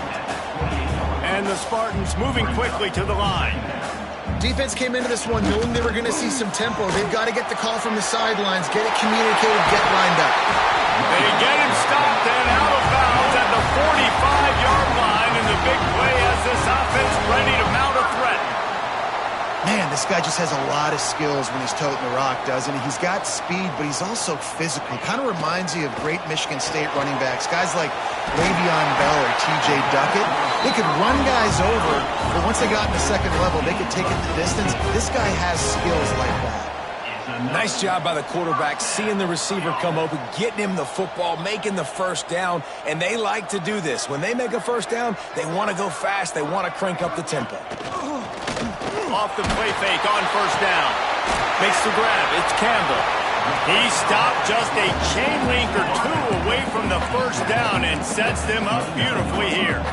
And the Spartans moving quickly to the line. Defense came into this one knowing they were going to see some tempo. They've got to get the call from the sidelines, get it communicated, get lined up. They get him stopped and out of bounds at the 45-yard line, and the big play has this offense ready to mount a threat. Man, this guy just has a lot of skills when he's toting the rock, doesn't he? He's got speed, but he's also physical. Kind of reminds you of great Michigan State running backs. Guys like Le'Veon Bell or T.J. Duckett. They could run guys over, but once they got in the second level, they could take it the distance. This guy has skills like that. Nice job by the quarterback, seeing the receiver come open, getting him the football, making the first down, and they like to do this. When they make a first down, they want to go fast. They want to crank up the tempo. Off the play fake on first down. Makes the grab. It's Campbell. He stopped just a chain link or two away from the first down and sets them up beautifully here.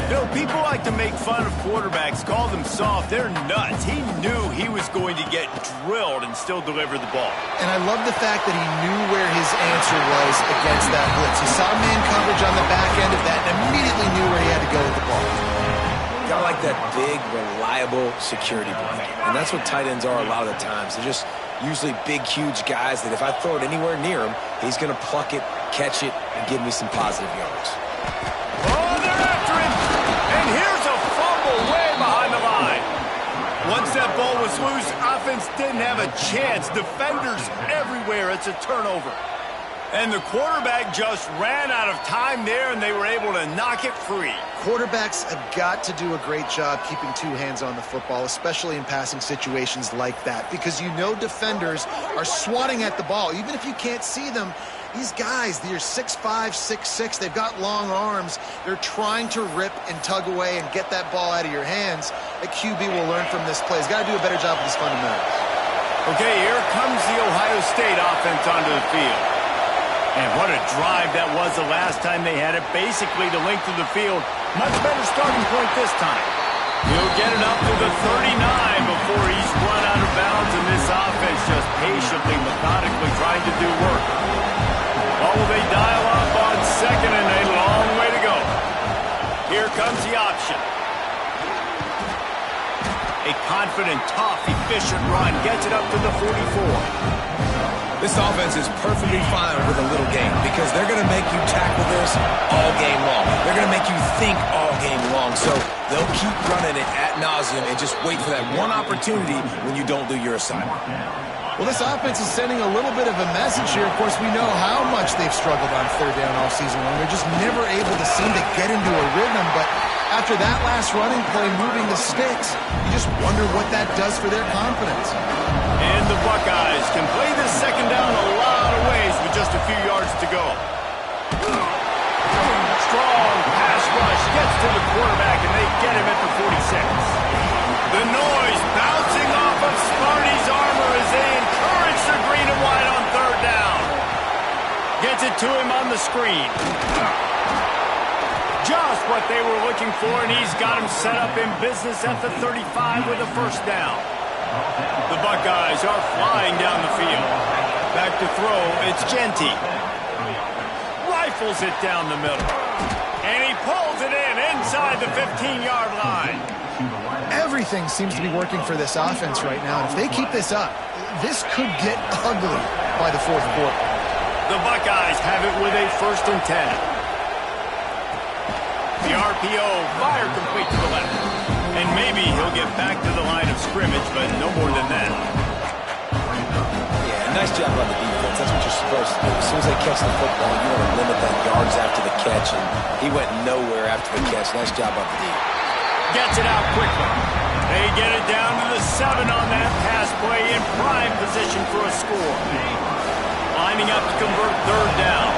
You know, people like to make fun of quarterbacks, call them soft. They're nuts. He knew he was going to get drilled and still deliver the ball. And I love the fact that he knew where his answer was against that blitz. He saw man coverage on the back end of that and immediately knew where he had to go with the ball. Got like that big, reliable security blanket. And that's what tight ends are a lot of the times. They're just usually big, huge guys that if I throw it anywhere near him, he's going to pluck it, catch it, and give me some positive yards. Oh, they're after him! And here's a fumble way behind the line. Once that ball was loose, offense didn't have a chance. Defenders everywhere. It's a turnover. And the quarterback just ran out of time there, and they were able to knock it free. Quarterbacks have got to do a great job keeping two hands on the football, especially in passing situations like that, because you know defenders are swatting at the ball. Even if you can't see them, these guys, they're 6'5", 6'6", they've got long arms. They're trying to rip and tug away and get that ball out of your hands. A QB will learn from this play. He's got to do a better job with his fundamentals. Okay, here comes the Ohio State offense onto the field. And what a drive that was the last time they had it. Basically the length of the field. Much better starting point this time. He'll get it up to the 39 before he's run out of bounds, and this offense just patiently, methodically trying to do work. Oh, they dial up on second, and a long way to go. Here comes the option. A confident, tough, efficient run. Gets it up to the 44. This offense is perfectly fine with a little game because they're going to make you tackle this all game long. They're going to make you think all game long. So they'll keep running it ad nauseum and just wait for that one opportunity when you don't do your assignment. Well, this offense is sending a little bit of a message here. Of course, we know how much they've struggled on third down all season long. They're just never able to seem to get into a rhythm. But after that last running play, moving the sticks, you just wonder what that does for their confidence. And the Buckeyes can play this second down a lot of ways with just a few yards to go. Strong pass rush gets to the quarterback, and they get him at the 46. The noise bouncing off of Sparty's armor as they encourage the green and white on third down. Gets it to him on the screen. Just what they were looking for, and he's got him set up in business at the 35 with a first down. The Buckeyes are flying down the field. Back to throw, it's Genty. Rifles it down the middle. And he pulls it in inside the 15-yard line. Everything seems to be working for this offense right now. If they keep this up, this could get ugly by the fourth quarter. The Buckeyes have it with a 1st and 10. The RPO, fire complete to the left. And maybe he'll get back to the line of scrimmage, but no more than that. Yeah, nice job on the defense. That's what you're supposed to do. As soon as they catch the football, you want to limit that yards after the catch, and he went nowhere after the catch. Nice job on the defense. Gets it out quickly. They get it down to the 7 on that pass play in prime position for a score. Lining up to convert third down.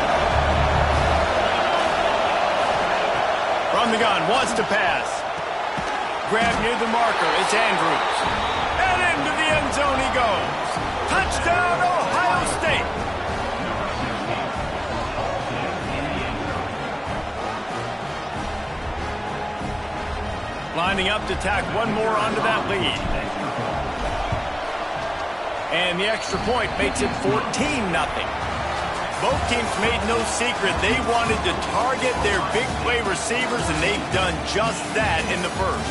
From the gun, wants to pass. Grab near the marker, it's Andrews. And into the end zone he goes. Touchdown, Ohio State. Lining up to tack one more onto that lead. And the extra point makes it 14-0. Both teams made no secret they wanted to target their big play receivers, and they've done just that in the first.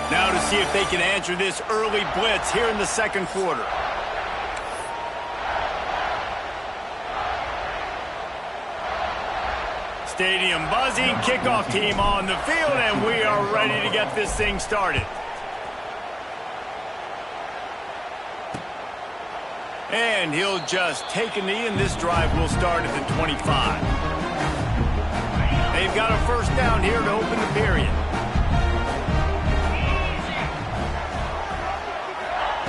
Now to see if they can answer this early blitz here in the second quarter. Stadium buzzing, kickoff team on the field, and we are ready to get this thing started. And he'll just take a knee, and this drive will start at the 25. They've got a first down here to open the period.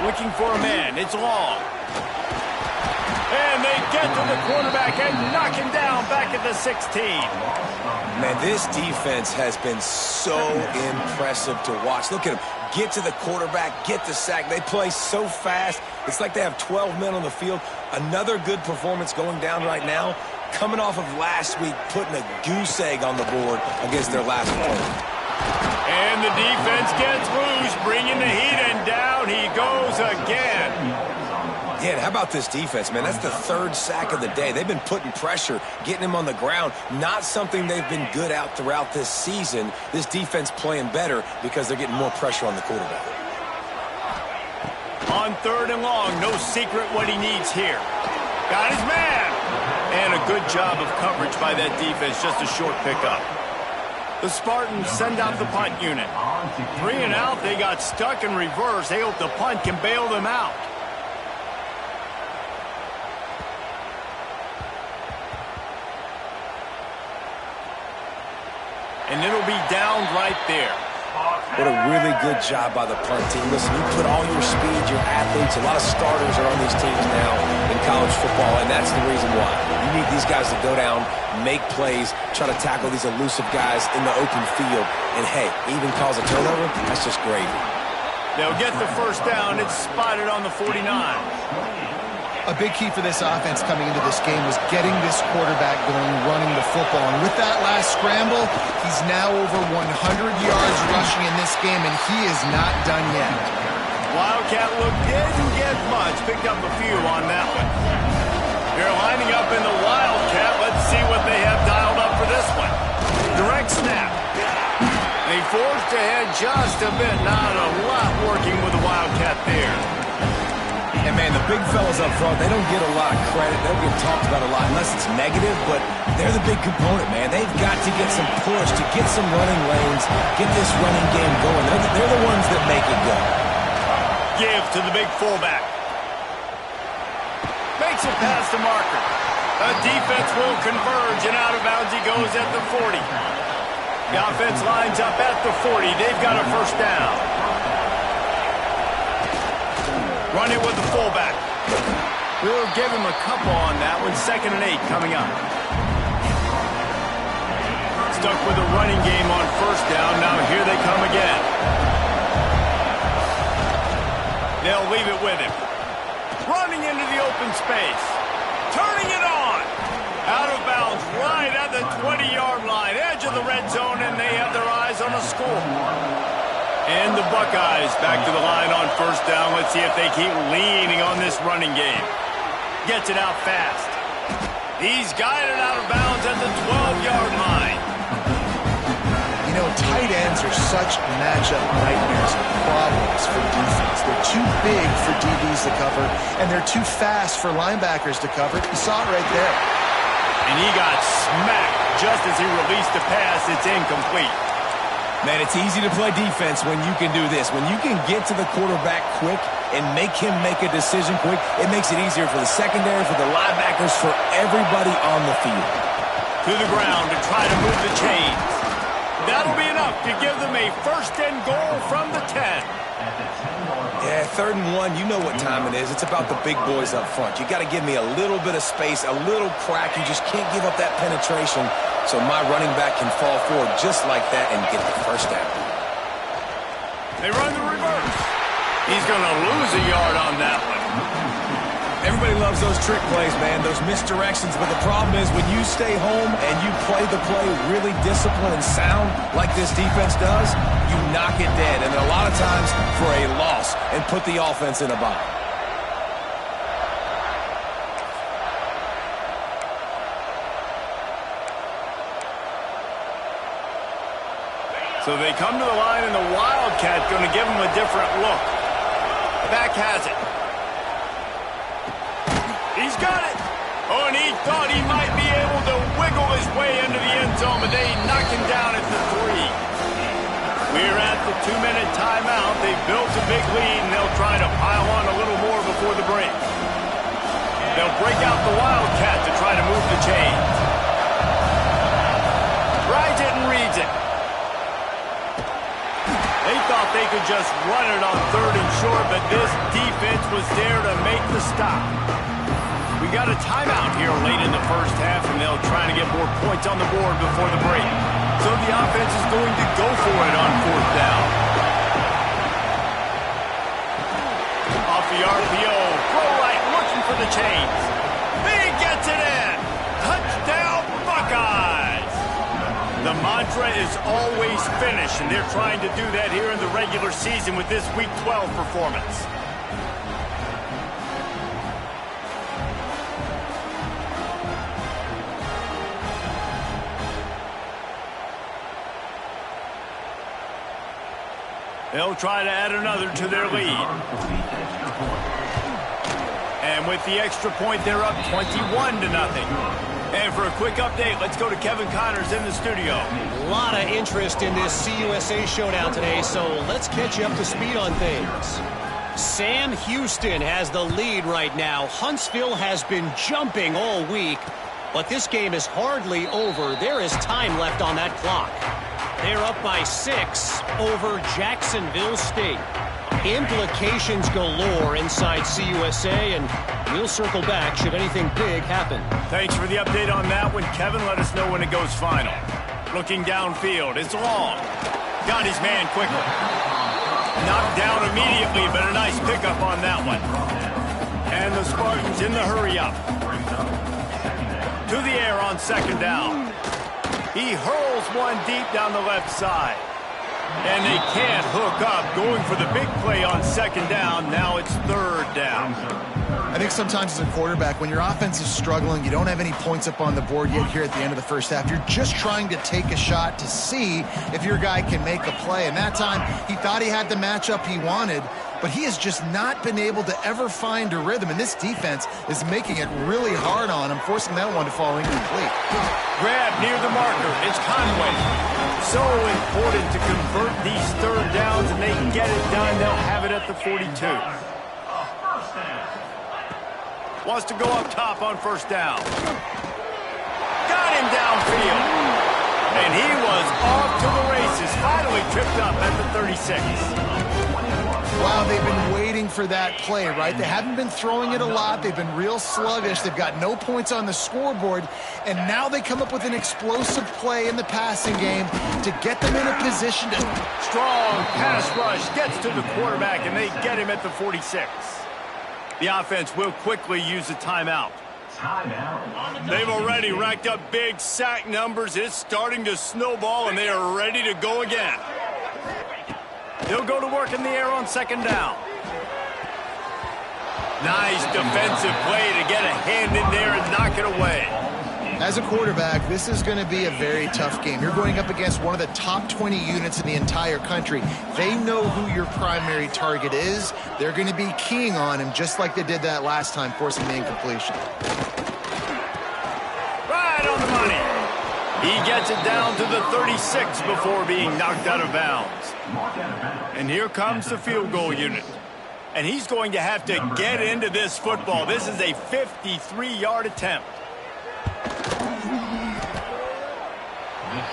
Looking for a man. It's long. And they get to the quarterback and knock him down back at the 16. Man, this defense has been so impressive to watch. Look at them. Get to the quarterback, get the sack. They play so fast. It's like they have 12 men on the field. Another good performance going down right now. Coming off of last week, putting a goose egg on the board against their last opponent. And the defense gets loose, bringing the heat, and down he goes again. Yeah, and how about this defense, man? That's the third sack of the day. They've been putting pressure, getting him on the ground. Not something they've been good at throughout this season. This defense playing better because they're getting more pressure on the quarterback. On 3rd and long, no secret what he needs here. Got his man. And a good job of coverage by that defense, just a short pickup. The Spartans send out the punt unit. 3 and out, they got stuck in reverse. They hope the punt can bail them out. And it'll be down right there. What a really good job by the punt team. Listen, you put all your speed, your athletes, a lot of starters are on these teams now in college football, and that's the reason why. You need these guys to go down, make plays, try to tackle these elusive guys in the open field, and hey, even cause a turnover, that's just gravy. They'll get the first down. It's spotted on the 49. A big key for this offense coming into this game was getting this quarterback going, running the football. And with that last scramble, he's now over 100 yards rushing in this game, and he is not done yet. Wildcat look didn't get much. Picked up a few on that one. They're lining up in the Wildcat. Let's see what they have dialed up for this one. Direct snap. They forced ahead just a bit. Not a lot working with the Wildcat there. And, man, the big fellas up front, they don't get a lot of credit. They don't get talked about a lot unless it's negative, but they're the big component, man. They've got to get some push, to get some running lanes, get this running game going. They're the ones that make it go. Give to the big fullback. Makes it past the marker. The defense will converge, and out of bounds he goes at the 40. The offense lines up at the 40. They've got a first down. Running with the fullback. We'll give him a couple on that one. 2nd and 8 coming up. Stuck with a running game on first down. Now here they come again. They'll leave it with him. Running into the open space. Turning it on. Out of bounds right at the 20-yard line. Edge of the red zone, and they have their eyes on a score. And the Buckeyes back to the line on first down. Let's see if they keep leaning on this running game. Gets it out fast. He's guided out of bounds at the 12-yard line. You know, tight ends are such matchup nightmares and problems for defense. They're too big for DBs to cover, and they're too fast for linebackers to cover. You saw it right there. And he got smacked just as he released the pass. It's incomplete. Man, it's easy to play defense when you can do this. When you can get to the quarterback quick and make him make a decision quick, it makes it easier for the secondary, for the linebackers, for everybody on the field. To the ground to try to move the chains. That'll be enough to give them a 1st and goal from the 10. Yeah, 3rd and 1, you know what time it is. It's about the big boys up front. You got to give me a little bit of space, a little crack. You just can't give up that penetration so my running back can fall forward just like that and get the first down. They run the reverse. He's going to lose a yard on that one. Everybody loves those trick plays, man, those misdirections, but the problem is when you stay home and you play the play really disciplined and sound like this defense does, you knock it dead, and a lot of times for a loss, and put the offense in a bind. So they come to the line, and the Wildcat going to give them a different look. Back has it. He's got it. Oh, and he thought he might be able to wiggle his way into the end zone, but they knock him down at the 3. We're at the 2-minute timeout. They've built a big lead, and they'll try to pile on a little more before the break. They'll break out the Wildcat to try to move the chains. Rides it and reads it. They thought they could just run it on 3rd and short, but this defense was there to make the stop. We got a timeout here late in the first half, and they'll try to get more points on the board before the break. So the offense is going to go for it on 4th down. Off the RPO, throw right, looking for the chains. He gets it in. Touchdown, Buckeyes. The mantra is always finish, and they're trying to do that here in the regular season with this Week 12 performance. They'll try to add another to their lead. And with the extra point, they're up 21-0. And for a quick update, let's go to Kevin Connors in the studio. A lot of interest in this CUSA showdown today, so let's catch you up to speed on things. Sam Houston has the lead right now. Huntsville has been jumping all week, but this game is hardly over. There is time left on that clock. They're up by 6 over Jacksonville State. Implications galore inside CUSA, and we'll circle back should anything big happen. Thanks for the update on that one, Kevin. Let us know when it goes final. Looking downfield, it's long. Got his man quickly. Knocked down immediately, but a nice pickup on that one. And the Spartans in the hurry up. To the air on 2nd down. He hurls one deep down the left side. And they can't hook up. Going for the big play on 2nd down. Now it's 3rd down. I think sometimes as a quarterback, when your offense is struggling, you don't have any points up on the board yet here at the end of the first half. You're just trying to take a shot to see if your guy can make a play. And that time, he thought he had the matchup he wanted, but he has just not been able to ever find a rhythm. And this defense is making it really hard on him, forcing that one to fall incomplete. Grab near the marker. It's Conway. So important to convert these 3rd downs, and they get it done. They'll have it at the 42. Wants to go up top on 1st down. Got him downfield. And he was off to the races. Finally tripped up at the 36. Wow, they've been waiting for that play, right? They haven't been throwing it a lot. They've been real sluggish. They've got no points on the scoreboard. And now they come up with an explosive play in the passing game to get them in a position to... Strong pass rush gets to the quarterback, and they get him at the 46. The offense will quickly use a timeout. They've already racked up big sack numbers. It's starting to snowball, and they are ready to go again. He'll go to work in the air on 2nd down. Nice defensive play to get a hand in there and knock it away. As a quarterback, this is going to be a very tough game. You're going up against one of the top 20 units in the entire country. They know who your primary target is. They're going to be keying on him just like they did that last time, forcing the incompletion. Right on the money. He gets it down to the 36 before being knocked out of bounds. And here comes the field goal unit. And he's going to have to get into this football. This is a 53-yard attempt.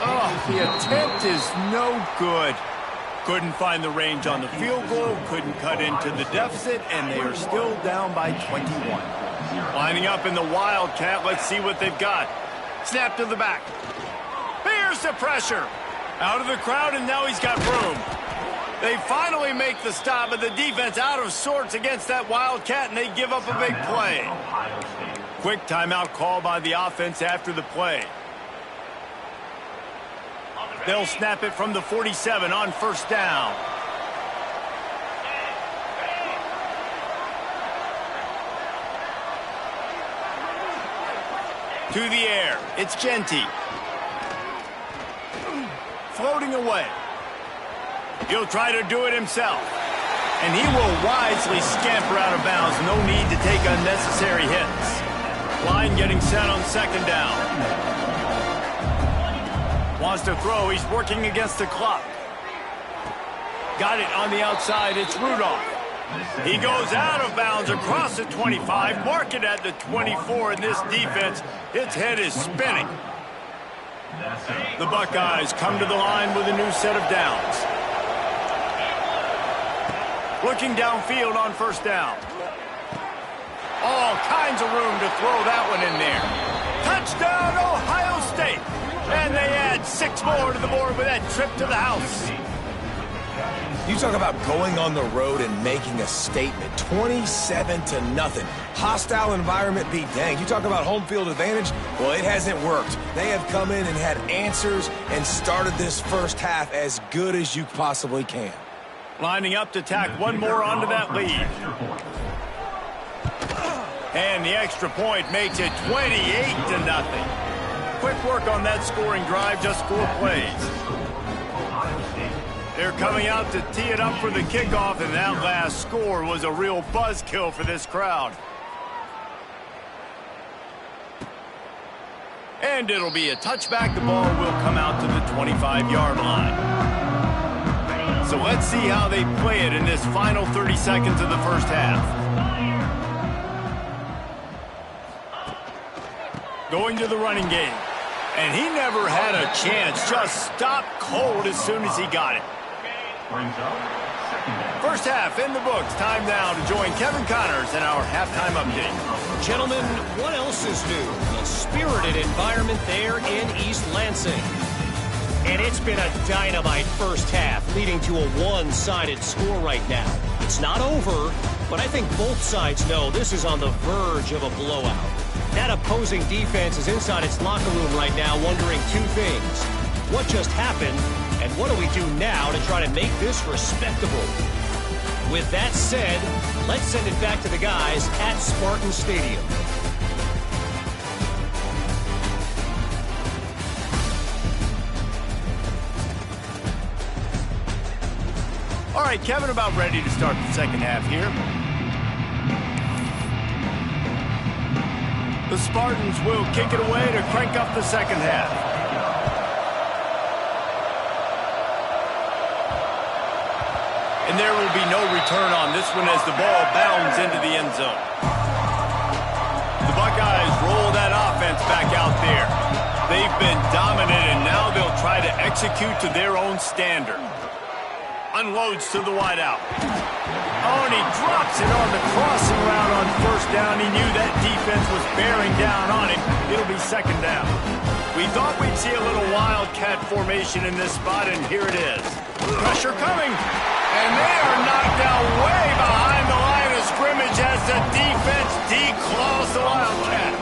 Oh, the attempt is no good. Couldn't find the range on the field goal, couldn't cut into the deficit, and they are still down by 21. Lining up in the Wildcat, let's see what they've got. Snap to the back. Here's the pressure. Out of the crowd, and now he's got room. They finally make the stop, but the defense out of sorts against that Wildcat, and they give up a big play. Quick timeout call by the offense after the play. They'll snap it from the 47 on 1st down. To the air, it's Genty. Floating away. He'll try to do it himself. And he will wisely scamper out of bounds. No need to take unnecessary hits. Line getting set on second down. Wants to throw. He's working against the clock. Got it on the outside. It's Rudolph. He goes out of bounds across the 25. Mark it at the 24 in this defense. Its head is spinning. The Buckeyes come to the line with a new set of downs. Looking downfield on first down. All kinds of room to throw that one in there. Touchdown, Ohio State. And they add 6 more to the board with that trip to the house. You talk about going on the road and making a statement. 27-0. Hostile environment be danged. You talk about home field advantage. Well, it hasn't worked. They have come in and had answers and started this first half as good as you possibly can. Lining up to tack one more onto that lead. And the extra point makes it 28-0. Quick work on that scoring drive, just 4 plays. They're coming out to tee it up for the kickoff, and that last score was a real buzzkill for this crowd. And it'll be a touchback. The ball will come out to the 25-yard line. So let's see how they play it in this final 30 seconds of the first half. Going to the running game. And he never had a chance. Just stopped cold as soon as he got it. First half in the books. Time now to join Kevin Connors in our halftime update. Gentlemen, what else is new? The spirited environment there in East Lansing. And it's been a dynamite first half, leading to a one-sided score right now. It's not over, but I think both sides know this is on the verge of a blowout. That opposing defense is inside its locker room right now wondering 2 things. What just happened, and what do we do now to try to make this respectable? With that said, let's send it back to the guys at Spartan Stadium. All right, Kevin, about ready to start the second half here. The Spartans will kick it away to crank up the second half. And there will be no return on this one as the ball bounds into the end zone. The Buckeyes roll that offense back out there. They've been dominant, and now they'll try to execute to their own standard. Unloads to the wideout. Oh, and he drops it on the crossing route on first down. He knew that defense was bearing down on him. It'll be second down. We thought we'd see a little wildcat formation in this spot, and here it is. Pressure coming. And they are knocked down way behind the line of scrimmage as the defense declaws the wildcat.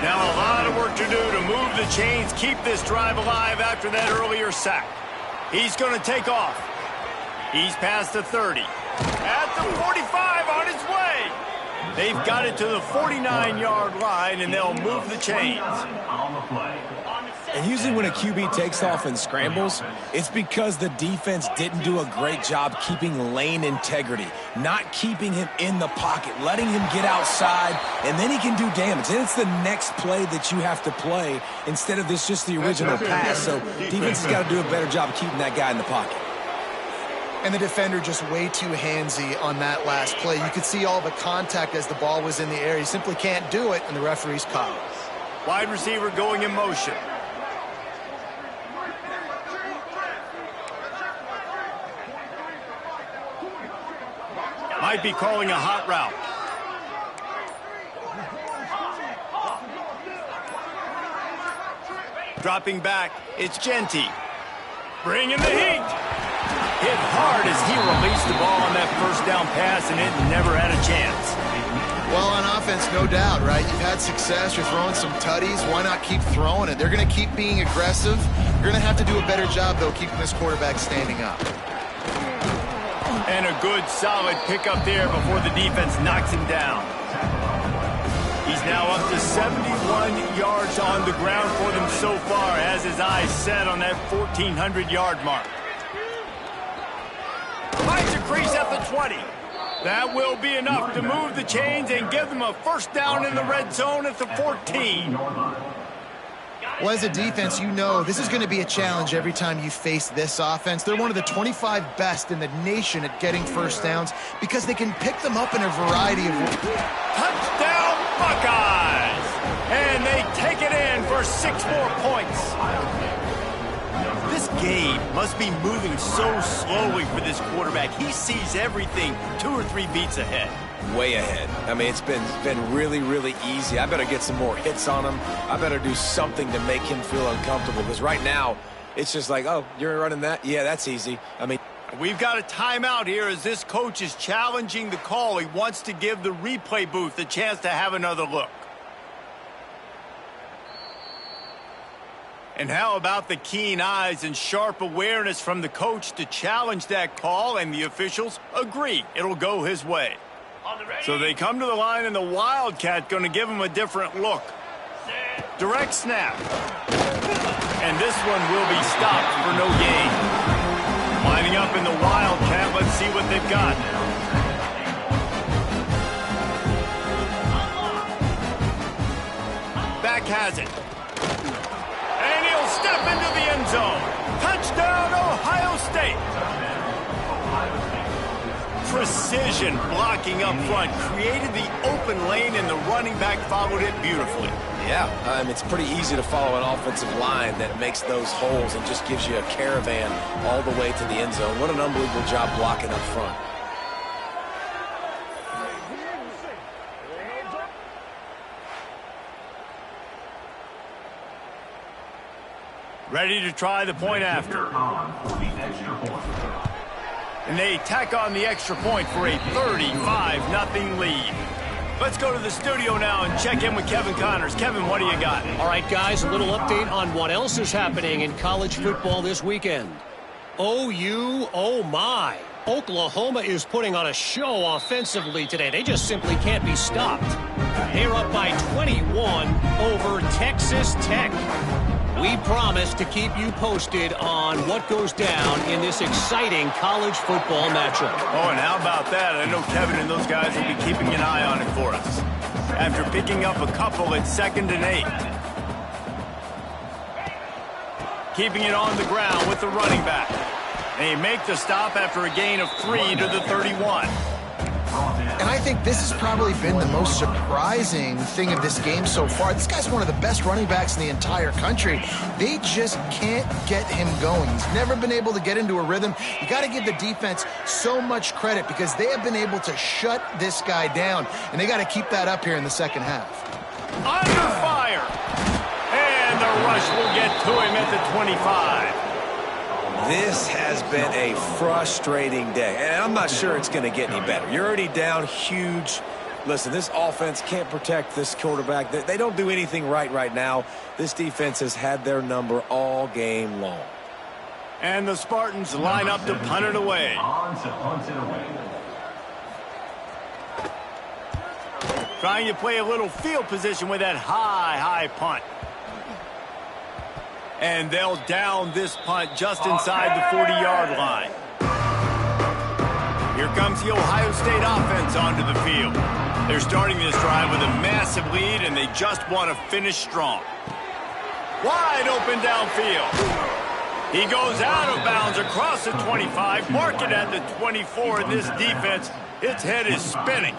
Now a lot of work to do to move the chains, keep this drive alive after that earlier sack. He's going to take off. He's past the 30. At the 45 on his way. They've got it to the 49-yard line, and they'll move the chains. And usually when a QB takes off and scrambles, it's because the defense didn't do a great job keeping lane integrity, not keeping him in the pocket, letting him get outside, and then he can do damage. And it's the next play that you have to play instead of this just the original pass. So defense has got to do a better job keeping that guy in the pocket. And the defender just way too handsy on that last play. You could see all the contact as the ball was in the air. He simply can't do it, and the referee's caught. Wide receiver going in motion. Might be calling a hot route. Dropping back, it's Genty. Bringing the heat. Hit hard as he released the ball on that first down pass, and it never had a chance. Well, on offense, no doubt, right? You've had success. You're throwing some tutties. Why not keep throwing it? They're going to keep being aggressive. You're going to have to do a better job, though, keeping this quarterback standing up. And a good, solid pickup there before the defense knocks him down. He's now up to 71 yards on the ground for them so far, has his eyes set on that 1,400-yard mark. Finds a crease at the 20. That will be enough to move the chains and give them a first down in the red zone at the 14. Well, as a defense, you know this is going to be a challenge every time you face this offense. They're one of the 25 best in the nation at getting first downs because they can pick them up in a variety of ways. Touchdown, Buckeyes! And they take it in for 6 more points. This game must be moving so slowly for this quarterback. He sees everything 2 or 3 beats ahead. Way ahead. I mean, it's been really, really easy. I better get some more hits on him. I better do something to make him feel uncomfortable because right now it's just like, oh, you're running that? Yeah, that's easy. I mean, we've got a timeout here as this coach is challenging the call. He wants to give the replay booth a chance to have another look. And how about the keen eyes and sharp awareness from the coach to challenge that call, and the officials agree it'll go his way. So they come to the line, and the Wildcat going to give him a different look. Direct snap. And this one will be stopped for no gain. Lining up in the Wildcat, let's see what they've got. Back has it. And he'll step into the end zone. Touchdown, Ohio State. Precision blocking up front created the open lane, and the running back followed it beautifully. Yeah, it's pretty easy to follow an offensive line that makes those holes and just gives you a caravan all the way to the end zone. What an unbelievable job blocking up front. Ready to try the point after. And they tack on the extra point for a 35-0 lead. Let's go to the studio now and check in with Kevin Connors. Kevin, what do you got? All right, guys, a little update on what else is happening in college football this weekend. OU, oh my. Oklahoma is putting on a show offensively today. They just simply can't be stopped. They're up by 21 over Texas Tech. We promise to keep you posted on what goes down in this exciting college football matchup. Oh, and how about that? I know Kevin and those guys will be keeping an eye on it for us. After picking up a couple at 2nd and 8. Keeping it on the ground with the running back. They make the stop after a gain of 3 to the 31. And I think this has probably been the most surprising thing of this game so far. This guy's one of the best running backs in the entire country. They just can't get him going. He's never been able to get into a rhythm. You got to give the defense so much credit because they have been able to shut this guy down, and they got to keep that up here in the second half. Under fire. And the rush will get to him at the 25. This has been a frustrating day, and I'm not sure it's going to get any better. You're already down huge. Listen, this offense can't protect this quarterback. They don't do anything right now. This defense has had their number all game long. And the Spartans line up to punt it away. Trying to play a little field position with that high punt. And they'll down this punt just inside the 40-yard line. Here comes the Ohio State offense onto the field. They're starting this drive with a massive lead, and they just want to finish strong. Wide open downfield. He goes out of bounds across the 25, mark it at the 24, and this defense, its head is spinning.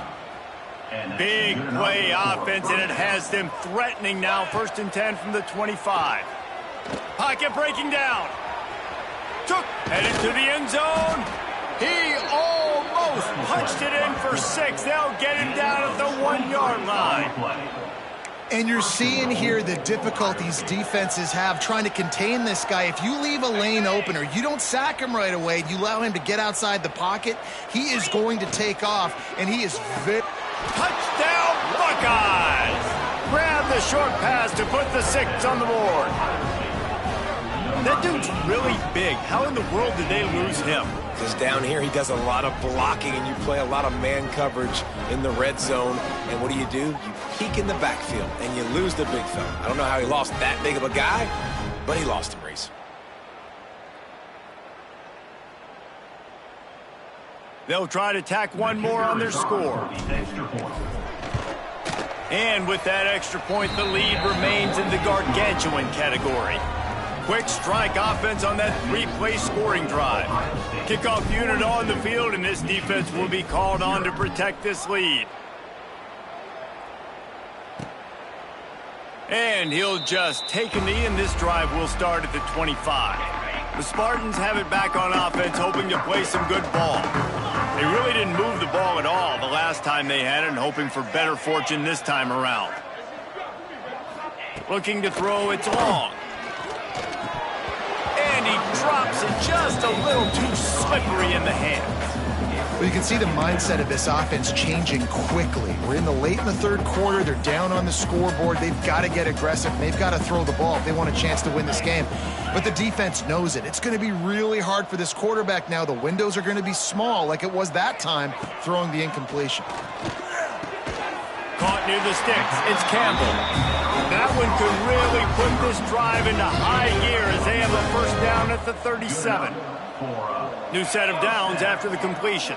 Big play offense, and it has them threatening now. 1st and 10 from the 25. Pocket breaking down. Headed to the end zone. He almost punched it in for 6. They'll get him down at the 1-yard line. And you're seeing here the difficulties defenses have trying to contain this guy. If you leave a lane open or you don't sack him right away, you allow him to get outside the pocket, he is going to take off, and he is very... Touchdown, Buckeyes! Grab the short pass to put the 6 on the board. That dude's really big. How in the world did they lose him? Because down here he does a lot of blocking, and you play a lot of man coverage in the red zone. And what do? You peek in the backfield, and you lose the big fella. I don't know how he lost that big of a guy, but he lost him, Reese. They'll try to tack one more on their score. And with that extra point, the lead remains in the gargantuan category. Quick strike offense on that three-play scoring drive. Kickoff unit on the field, and this defense will be called on to protect this lead. And he'll just take a knee, and this drive will start at the 25. The Spartans have it back on offense, hoping to play some good ball. They really didn't move the ball at all the last time they had it, and hoping for better fortune this time around. Looking to throw, it's long. And he drops it just a little too slippery in the hands. Well, you can see the mindset of this offense changing quickly. We're in the third quarter. They're down on the scoreboard. They've got to get aggressive. They've got to throw the ball if they want a chance to win this game. But the defense knows it. It's going to be really hard for this quarterback now. The windows are going to be small like it was that time throwing the incompletion. Caught near the sticks. It's Campbell. That one could really put this drive into high gear as they have a first down at the 37. New set of downs after the completion.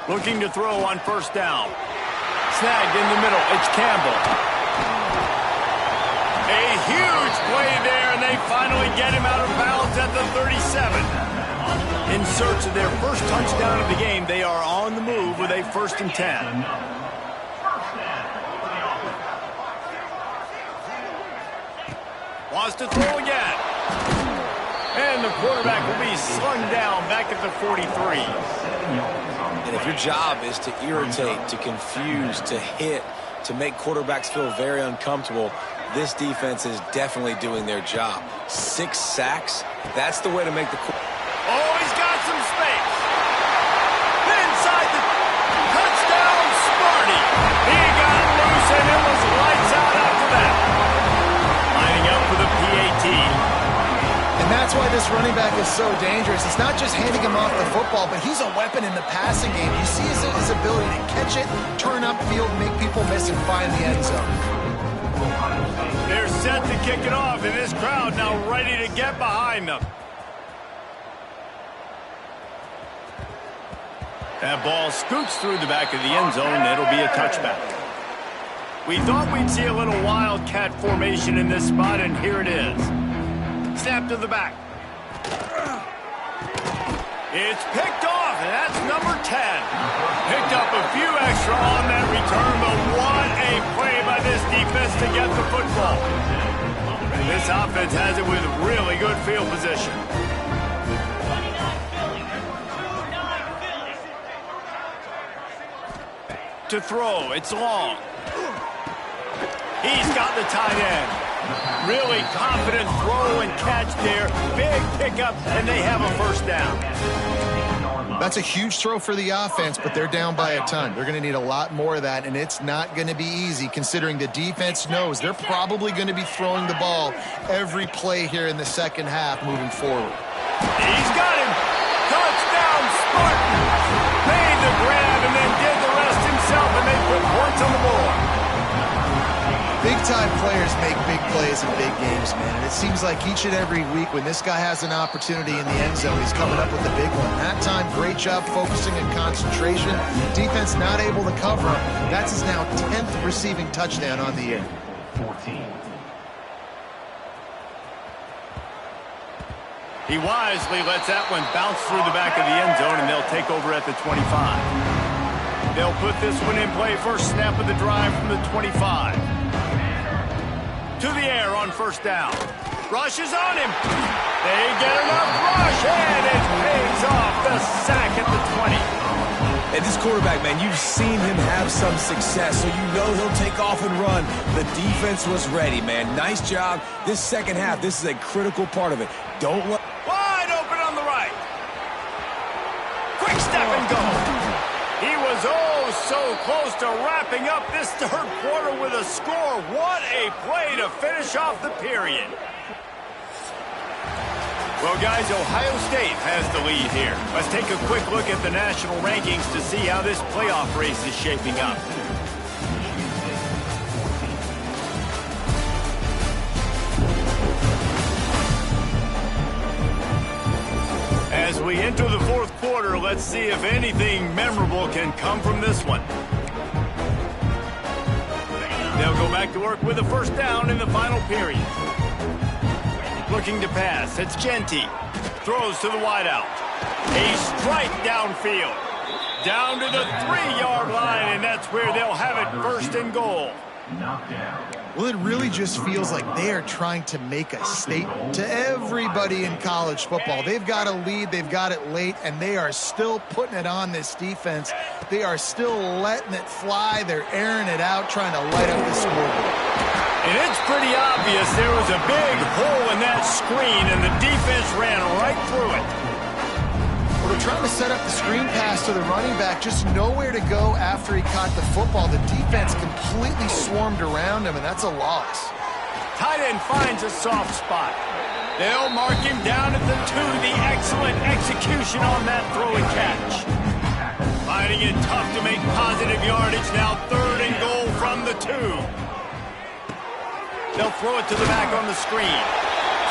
Looking to throw on first down. Snagged in the middle. It's Campbell. A huge play there, and they finally get him out of bounds at the 37. In search of their first touchdown of the game, they are on the move with a 1st and 10. Wants to throw again. And the quarterback will be slung down back at the 43. And if your job is to irritate, to confuse, to hit, to make quarterbacks feel very uncomfortable, this defense is definitely doing their job. 6 sacks, that's the way to make the... Oh, he's got some space. Inside the touchdown, Sparty. He got loose, and it was lights out after that. Lining up for the PAT. And that's why this running back is so dangerous. It's not just handing him off the football, but he's a weapon in the passing game. You see his ability to catch it, turn upfield, make people miss, and find the end zone. They're set to kick it off, and this crowd now ready to get behind them. That ball scoots through the back of the end zone, and it'll be a touchback. We thought we'd see a little wildcat formation in this spot, and here it is. Snap to the back. It's picked off, and that's number 10. Picked up a few extra on that return, but what a play by this defense to get the football. This offense has it with really good field position. To throw, it's long. He's got the tight end. Really confident throw and catch there. Big pickup, and they have a first down. That's a huge throw for the offense, but they're down by a ton. They're going to need a lot more of that, and it's not going to be easy considering the defense knows they're probably going to be throwing the ball every play here in the second half moving forward. He's got him. Touchdown, Spartans. Made the grab and then did the rest himself, and they put points on the board. Big-time players make big plays in big games, man. And it seems like each and every week when this guy has an opportunity in the end zone, he's coming up with a big one. That time, great job focusing and concentration. Defense not able to cover him. That's his now 10th receiving touchdown on the year. 14. He wisely lets that one bounce through the back of the end zone, and they'll take over at the 25. They'll put this one in play. First snap of the drive from the 25. To the air on first down. Rush is on him. They get enough rush, and it pays off the sack at the 20. And this quarterback, man, you've seen him have some success, so you know he'll take off and run. The defense was ready, man. Nice job. This second half, this is a critical part of it. Don't let... Wide open on the right. Quick step and go. He was so close to wrapping up this third quarter with a score. What a play to finish off the period. Well, guys, Ohio State has the lead here. Let's take a quick look at the national rankings to see how this playoff race is shaping up. As we enter the fourth quarter, let's see if anything memorable can come from this one. They'll go back to work with a first down in the final period. Looking to pass, it's Genty. Throws to the wideout. A strike downfield. Down to the 3-yard line, and that's where they'll have it, first and goal. Well, it really just feels like they are trying to make a statement to everybody in college football. They've got a lead, they've got it late, and they are still putting it on this defense. They are still letting it fly. They're airing it out, trying to light up the scoreboard. And it's pretty obvious there was a big hole in that screen, and the defense ran right through it. They're trying to set up the screen pass to the running back, just nowhere to go after he caught the football. The defense completely swarmed around him, and that's a loss. Tight end finds a soft spot. They'll mark him down at the 2. The excellent execution on that throw and catch. Finding it tough to make positive yardage. Now 3rd and goal from the 2. They'll throw it to the back on the screen.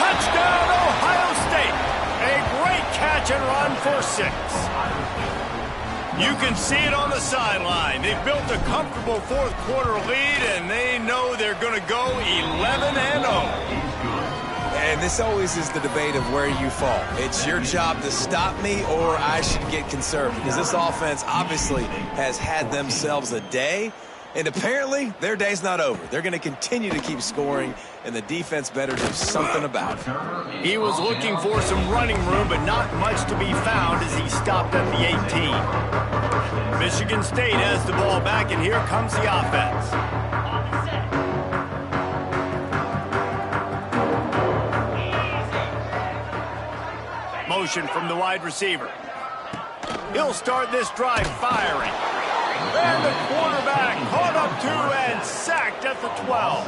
Touchdown, Ohio State! A great catch and run for 6. You can see it on the sideline. They've built a comfortable fourth quarter lead, and they know they're going to go 11-0. And this always is the debate of where you fall. It's your job to stop me, or I should get conserved, because this offense obviously has had themselves a day. And apparently, their day's not over. They're going to continue to keep scoring, and the defense better do something about it. He was looking for some running room, but not much to be found as he stopped at the 18. Michigan State has the ball back, and here comes the offense. Motion from the wide receiver. He'll start this drive firing. And the quarterback caught up to and sacked at the 12.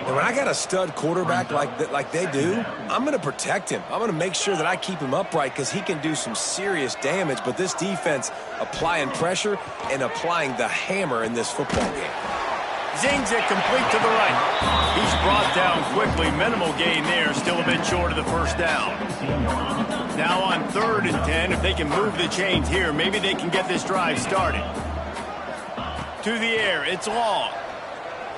And when I got a stud quarterback like they do, I'm going to protect him. I'm going to make sure that I keep him upright because he can do some serious damage. But this defense applying pressure and applying the hammer in this football game. Zings it complete to the right. He's brought down quickly. Minimal gain there. Still a bit short of the first down. Now on 3rd and 10, if they can move the chains here, maybe they can get this drive started. To the air, it's long.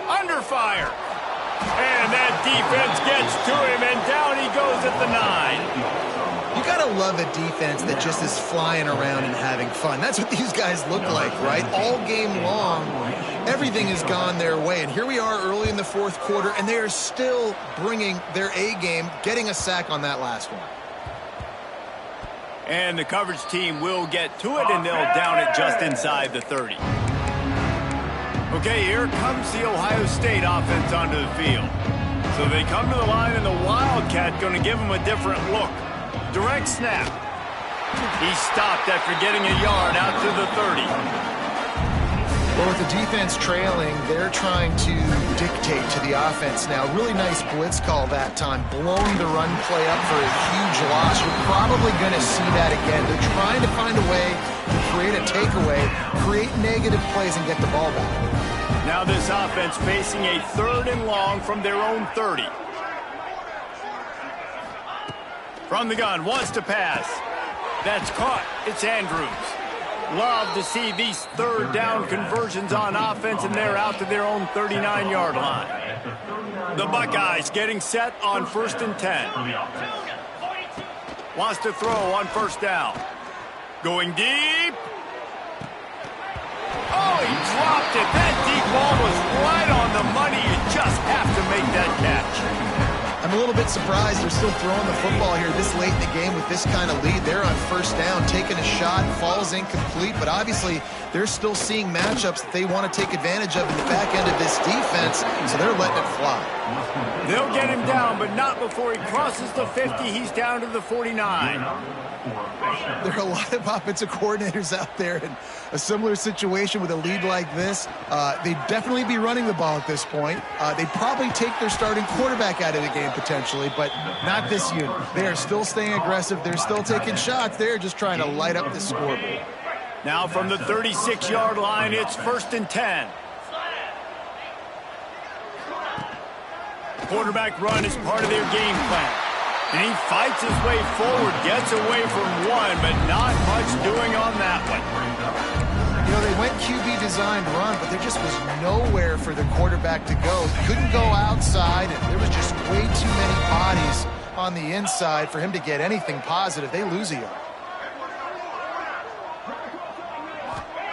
Under fire. And that defense gets to him, and down he goes at the 9. You gotta love a defense that just is flying around and having fun. That's what these guys look like, right? All game long, everything has gone their way. And here we are early in the fourth quarter, and they are still bringing their A game, getting a sack on that last one. And the coverage team will get to it, and they'll down it just inside the 30. Okay, here comes the Ohio State offense onto the field. So they come to the line, and the Wildcat going to give them a different look. Direct snap. He stopped after getting a yard out to the 30. Well, with the defense trailing, they're trying to dictate to the offense now. Really nice blitz call that time. Blowing the run play up for a huge loss. You're probably going to see that again. They're trying to find a way to create a takeaway, create negative plays, and get the ball back. Now this offense facing a 3rd and long from their own 30. From the gun, wants to pass. That's caught. It's Andrews. Love to see these 3rd down conversions on offense, and they're out to their own 39-yard line. The Buckeyes getting set on 1st and 10. Wants to throw on 1st down. Going deep. Oh, he dropped it. That deep ball was right on the money. You just have to make that catch. I'm a little bit surprised they're still throwing the football here this late in the game with this kind of lead. They're on 1st down, taking a shot, falls incomplete, but obviously they're still seeing matchups that they want to take advantage of in the back end of this defense, so they're letting it fly. They'll get him down, but not before he crosses the 50. He's down to the 49. There are a lot of offensive coordinators out there in a similar situation with a lead like this. They'd definitely be running the ball at this point. They'd probably take their starting quarterback out of the game potentially, but not this unit. They are still staying aggressive. They're still taking shots. They're just trying to light up the scoreboard. Now from the 36-yard line, it's 1st and 10. Quarterback run is part of their game plan. And he fights his way forward, gets away from one, but not much doing on that one. You know, they went QB designed run, but there just was nowhere for the quarterback to go. He couldn't go outside, and there was just way too many bodies on the inside for him to get anything positive. They lose a yard.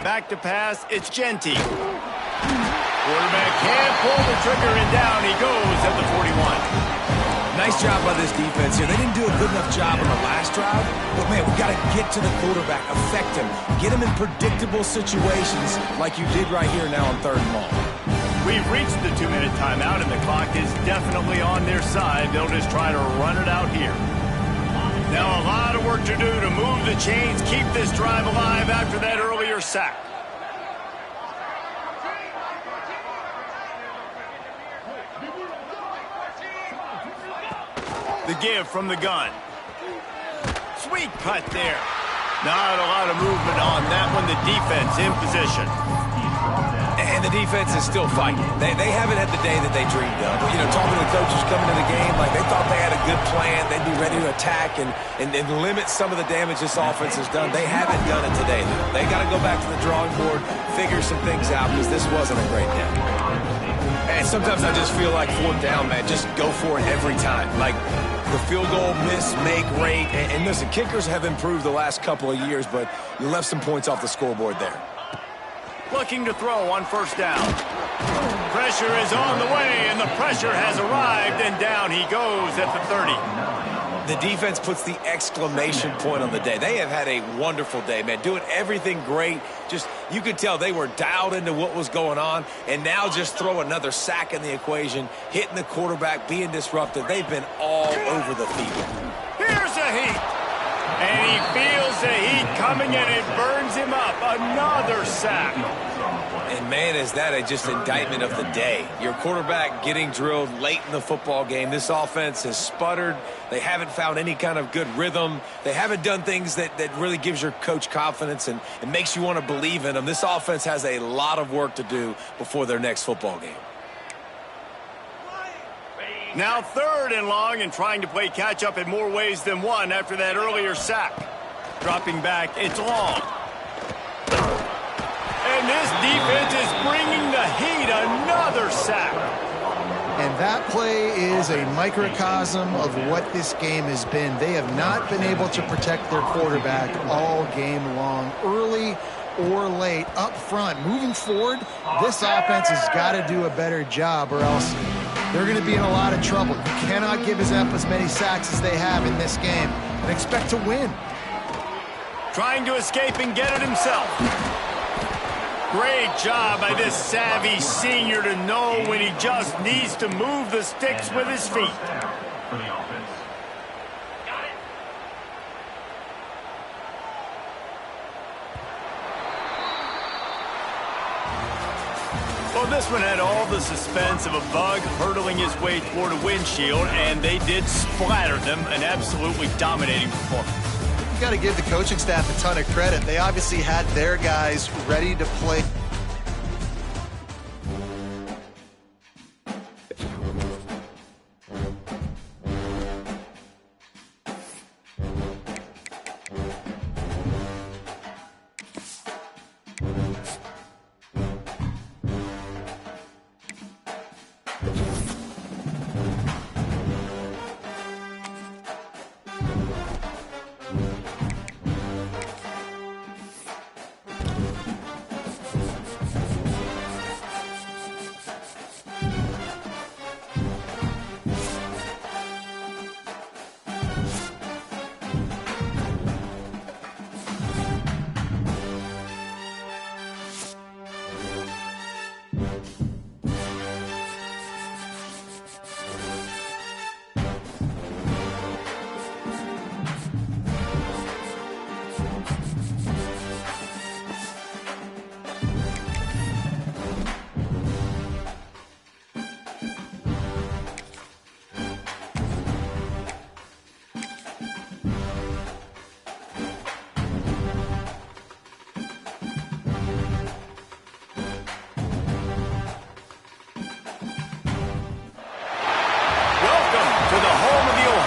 Back to pass, it's Genty. Quarterback can't pull the trigger, and down he goes at the 41. Nice job by this defense here. They didn't do a good enough job on the last drive, but, man, we got to get to the quarterback, affect him, get him in predictable situations like you did right here now on 3rd and long. We've reached the 2-minute timeout, and the clock is definitely on their side. They'll just try to run it out here. Now a lot of work to do to move the chains, keep this drive alive after that earlier sack. The give from the gun. Sweet cut there. Not a lot of movement on that one. The defense in position. And the defense is still fighting. They haven't had the day that they dreamed of. You know, talking to the coaches coming to the game, like they thought they had a good plan. They'd be ready to attack and limit some of the damage this offense has done. They haven't done it today. They got to go back to the drawing board, figure some things out, because this wasn't a great day. And sometimes I just feel like 4th down, man, just go for it every time. Like the field goal miss, make rate. And listen, kickers have improved the last couple of years, but you left some points off the scoreboard there. Looking to throw on 1st down. Pressure is on the way, and the pressure has arrived, and down he goes at the 30. The defense puts the exclamation point on the day. They have had a wonderful day, man, doing everything great. Just, you could tell they were dialed into what was going on, and now just throw another sack in the equation, hitting the quarterback, being disruptive. They've been all over the field. Here's a heat. And he feels the heat coming, and it burns him up. Another sack. And, man, is that just indictment of the day. Your quarterback getting drilled late in the football game. This offense has sputtered. They haven't found any kind of good rhythm. They haven't done things that really gives your coach confidence and makes you want to believe in them. This offense has a lot of work to do before their next football game. Now 3rd and long, and trying to play catch-up in more ways than one after that earlier sack. Dropping back, it's long. And this defense is bringing the heat. Another sack. And that play is a microcosm of what this game has been. They have not been able to protect their quarterback all game long, early or late, up front. Moving forward, this offense has got to do a better job, or else they're going to be in a lot of trouble. You cannot give up as many sacks as they have in this game and expect to win. Trying to escape and get it himself. Great job by this savvy senior to know when he just needs to move the sticks with his feet. Well, this one had all the suspense of a bug hurtling his way toward a windshield, and they did splatter them. An absolutely dominating performance. You got to give the coaching staff a ton of credit. They obviously had their guys ready to play.